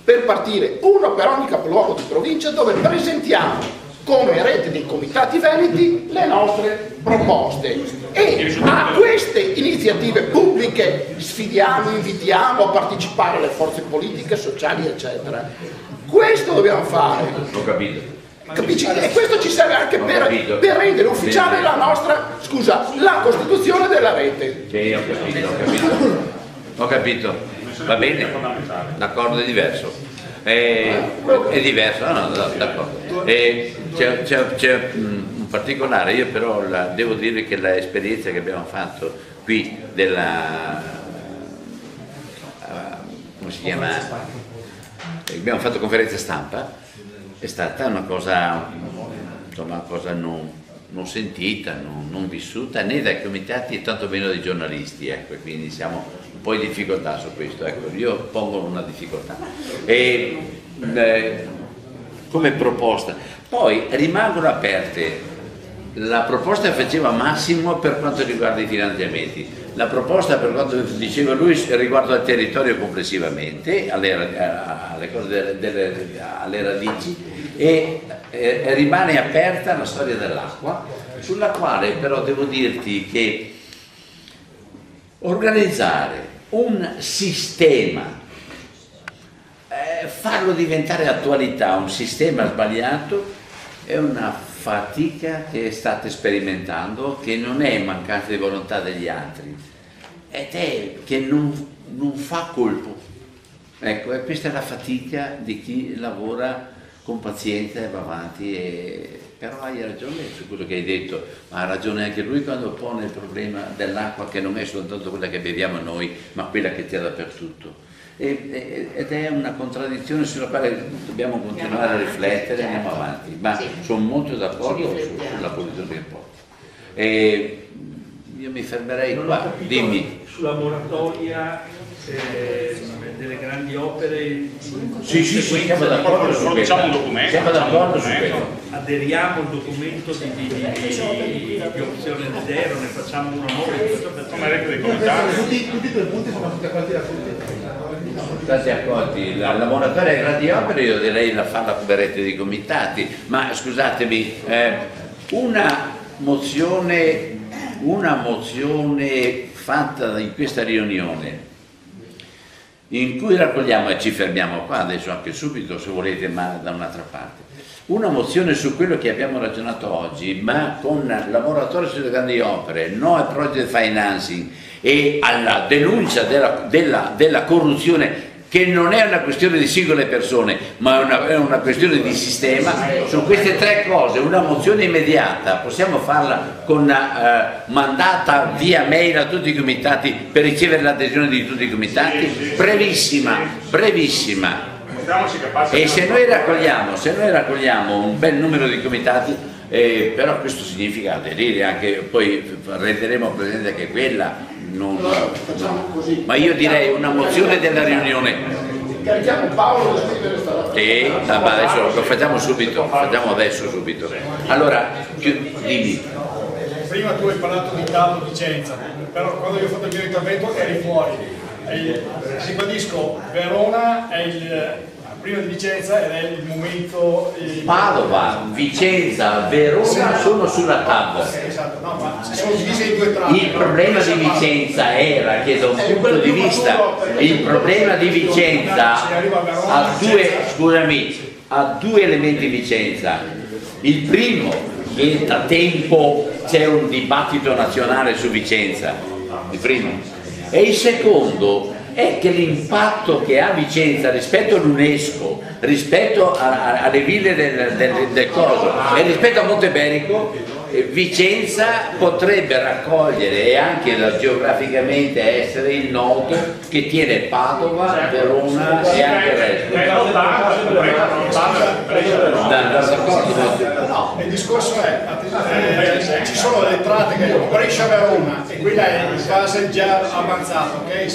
S4: per partire, uno per ogni capoluogo di provincia, dove presentiamo come rete dei comitati veneti le nostre proposte, e a queste iniziative pubbliche invitiamo a partecipare le forze politiche, sociali, eccetera. Questo dobbiamo fare.
S1: Ho capito.
S4: Capisci? E questo ci serve anche per rendere ufficiale la costituzione della rete.
S1: Sì, ho capito. Va bene, d'accordo, è diverso. È diverso, no, d'accordo. C'è un particolare, io però devo dire che l'esperienza che abbiamo fatto qui come si chiama? Abbiamo fatto conferenza stampa, è stata una cosa non sentita, non vissuta né dai comitati e tanto meno dai giornalisti, ecco, quindi siamo un po' in difficoltà su questo, ecco, io pongo una difficoltà. Come proposta, poi rimangono aperte. La proposta che faceva Massimo per quanto riguarda i finanziamenti, la proposta per quanto diceva lui riguardo al territorio complessivamente, alle radici, e rimane aperta la storia dell'acqua, sulla quale però devo dirti che organizzare un sistema, farlo diventare attualità, un sistema sbagliato, è una fatica che state sperimentando, che non è mancanza di volontà degli altri, ed è che non fa colpo. Ecco, e questa è la fatica di chi lavora con pazienza e va avanti. Però hai ragione su quello che hai detto, ma ha ragione anche lui quando pone il problema dell'acqua, che non è soltanto quella che beviamo noi, ma quella che c'è dappertutto. Ed è una contraddizione sulla quale dobbiamo continuare a riflettere e andiamo avanti, ma sono molto d'accordo sulla posizione che porti. Io mi fermerei qua, dimmi.
S12: Sulla moratoria delle grandi opere.
S1: Sì, siamo d'accordo su questo.
S3: Facciamo un documento.
S1: Siamo d'accordo su questo.
S12: Aderiamo al documento di opzione zero, ne facciamo uno nuovo.
S5: Tutti i tuoi punti sono stati accolti da tutti.
S1: Stati accolti. La moratoria delle grandi opere io direi la farla come rete di comitati, ma scusatemi, mozione fatta in questa riunione in cui raccogliamo, e ci fermiamo qua adesso anche subito se volete, ma da un'altra parte, una mozione su quello che abbiamo ragionato oggi, ma con lavoratori sulle grandi opere, no al project financing e alla denuncia della corruzione, che non è una questione di singole persone, ma è una questione di sistema. Su queste tre cose una mozione immediata possiamo farla mandata via mail a tutti i comitati per ricevere l'adesione di tutti i comitati, brevissima. E se noi raccogliamo un bel numero di comitati, però questo significa aderire anche, poi renderemo presente che quella ma io direi una mozione della riunione.
S4: Carichiamo Paolo da scrivere
S1: adesso lo facciamo subito, subito. Allora, dimmi.
S7: Prima tu hai parlato di Tavo Vicenza, però quando io ho fatto il mio intervento eri fuori. Ribadisco, Verona è prima di Vicenza ed è il momento.
S1: Padova, Vicenza, Verona sono sulla TAV.
S7: Esatto, no, ma si sono divise in due tratti.
S1: Il problema di Vicenza era che da un punto di vista, il problema di Vicenza ha due elementi Vicenza. Il primo, che da tempo c'è un dibattito nazionale su Vicenza, il primo, e il secondo è che l'impatto che ha Vicenza rispetto all'UNESCO, rispetto alle ville del Coso e rispetto a Monteberico, Vicenza potrebbe raccogliere e anche geograficamente essere il nodo che tiene Padova, Verona e anche il resto.
S7: No, il discorso è, ci sono delle entrate che Brescia-Verona e quella è in fase già avanzata, ok?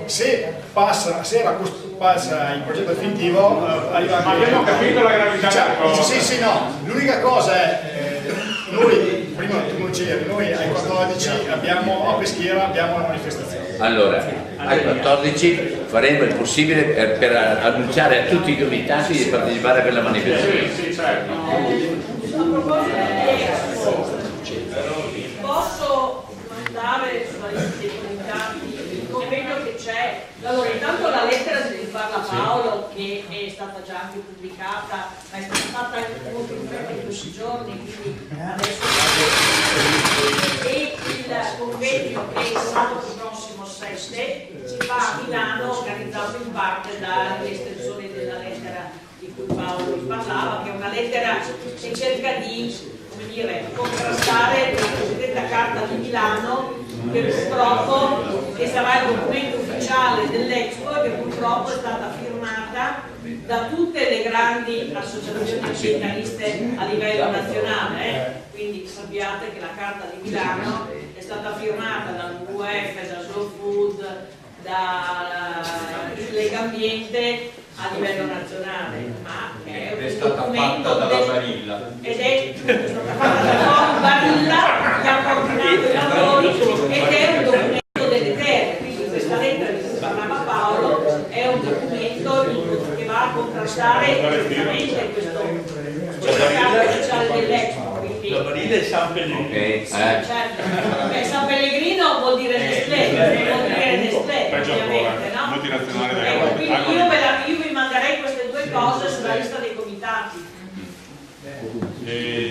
S7: Se passa il progetto definitivo arriva anche.
S3: Ma abbiamo capito la gravità della cosa.
S7: Sì, no. L'unica cosa è, noi, prima tu non c'eri, noi ai 14 abbiamo a Peschiera abbiamo la manifestazione.
S1: Allora, ai 14 faremo il possibile per annunciare a tutti i comitati di partecipare a quella manifestazione.
S3: Sì, certo.
S9: A proposito posso mandare sulla lista dei comitati il convegno che c'è. Allora, intanto la lettera di cui parla Paolo, che è stata già anche pubblicata, ma è stata fatta molto in fretta in questi giorni, quindi adesso e il convegno che sabato prossimo 7 si fa a Milano, organizzato in parte dagli estensori della lettera di cui Paolo vi parlava, che è una lettera che cerca di, come dire, contrastare la cosiddetta Carta di Milano, che purtroppo, che sarà il documento ufficiale dell'Expo e che purtroppo è stata firmata da tutte le grandi associazioni ambientaliste a livello nazionale. Quindi sappiate che la Carta di Milano è stata firmata dal WWF, da Slow Food, da Legambiente a livello nazionale, ma è un documento ed è stata fatta da Barilla che ha coordinato i lavori ed è un documento delle terre, quindi questa lettera di cui parlava Paolo è un documento che va a contrastare esattamente questo mercato sociale dell'Expo.
S12: La Barilla è San Pellegrino.
S9: Certo. San Pellegrino vuol dire Nestlé, ovviamente, no?
S3: Multinazionale
S9: quindi io vi manderei queste due cose sulla lista dei comitati.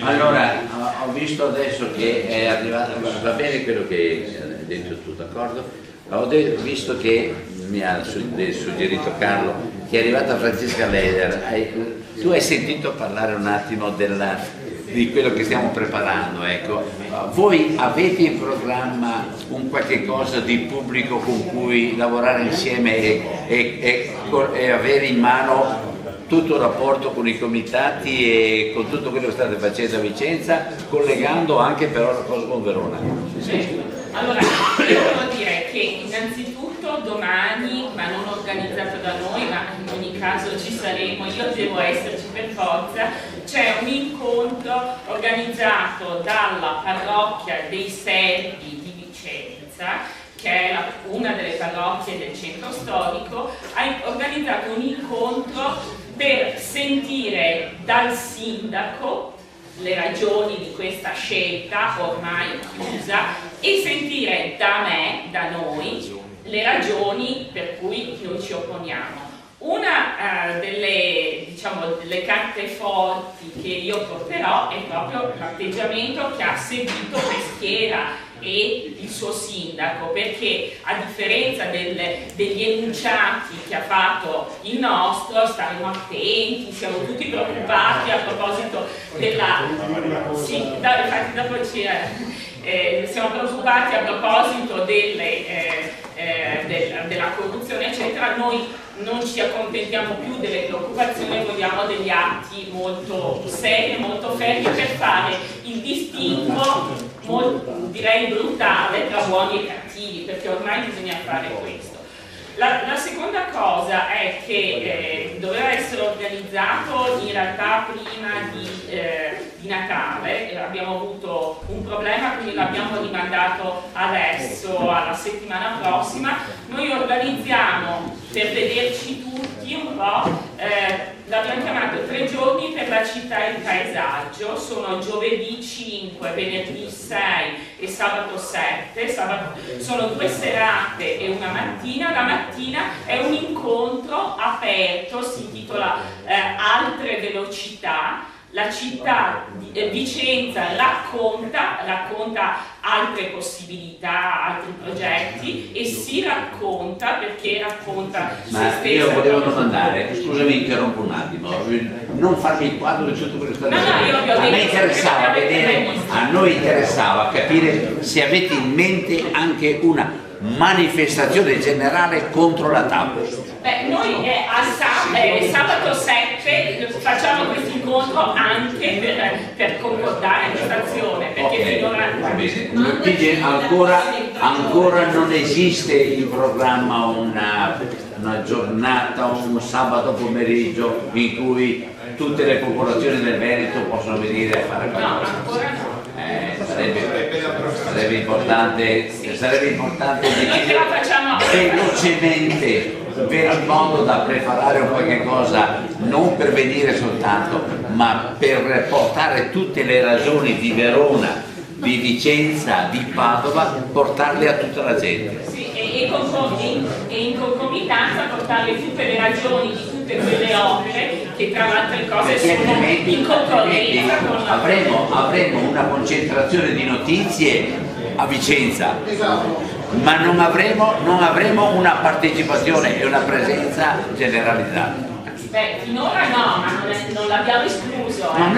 S1: Allora, ho visto adesso che è arrivato, va bene quello che hai detto tu, d'accordo? Ho visto che mi ha suggerito Carlo che è arrivata Francesca Leder. Tu hai sentito parlare un attimo di quello che stiamo preparando, ecco. Voi avete in programma un qualche cosa di pubblico con cui lavorare insieme e avere in mano tutto il rapporto con i comitati e con tutto quello che state facendo a Vicenza, collegando anche però la cosa con Verona?
S6: Sì. Allora, io devo dire che innanzitutto domani, ma non organizzato da noi, ma in ogni caso ci saremo, io devo esserci per forza, c'è un incontro organizzato dalla parrocchia dei Servi di Vicenza, che è una delle parrocchie del centro storico, ha organizzato un incontro per sentire dal sindaco le ragioni di questa scelta ormai chiusa e sentire da me, da noi, le ragioni per cui noi ci opponiamo. Una delle carte forti che io porterò è proprio l'atteggiamento che ha seguito Peschiera e il suo sindaco, perché a differenza degli enunciati che ha fatto il nostro, staremo attenti, siamo tutti preoccupati a proposito della... Sì, infatti dopo siamo preoccupati a proposito della corruzione eccetera. Noi non ci accontentiamo più delle preoccupazioni, vogliamo degli atti molto seri, molto fermi per fare il distinguo, direi brutale, tra buoni e cattivi, perché ormai bisogna fare questo. La seconda cosa è che doveva essere organizzato in realtà prima di Natale, abbiamo avuto un problema, quindi l'abbiamo rimandato adesso, alla settimana prossima. Noi organizziamo per vederci tutti un po', l'abbiamo chiamato 3 giorni per la città e il paesaggio, sono giovedì 5, venerdì 6 e sabato 7, sono 2 serate e una mattina. La mattina è un incontro aperto, si intitola Altre velocità. La città di Vicenza racconta altre possibilità, altri progetti e si racconta perché racconta se stessa.
S1: Ma io volevo domandare, scusami, interrompo un attimo, non farmi il quadro di tutto quello che sta dicendo. A noi interessava capire se avete in mente anche una manifestazione generale contro la TAV.
S6: Beh, noi sabato 7 facciamo questo incontro anche per concordare questa azione, perché finora
S1: ancora non esiste in programma una giornata, un sabato pomeriggio in cui tutte le popolazioni del Veneto possono venire a fare qualcosa.
S6: No, ancora no.
S1: Sarebbe importante decidere velocemente per il modo da preparare un qualche cosa, non per venire soltanto, ma per portare tutte le ragioni di Verona, di Vicenza, di Padova, portarle a tutta la gente.
S6: Sì, e in concomitanza portare tutte le ragioni di tutte quelle opere che tra le altre cose sono in concorrenza con la...
S1: Avremo una concentrazione di notizie a Vicenza, ma non avremo una partecipazione e una presenza generalizzata.
S6: Beh, finora no, ma non l'abbiamo escluso.
S1: No.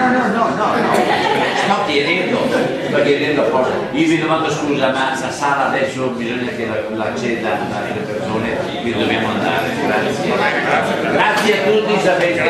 S1: Sto chiedendo cosa. Io vi domando scusa, ma la sala adesso bisogna che l'acceda alle persone che dobbiamo andare. Grazie a tutti, sapete.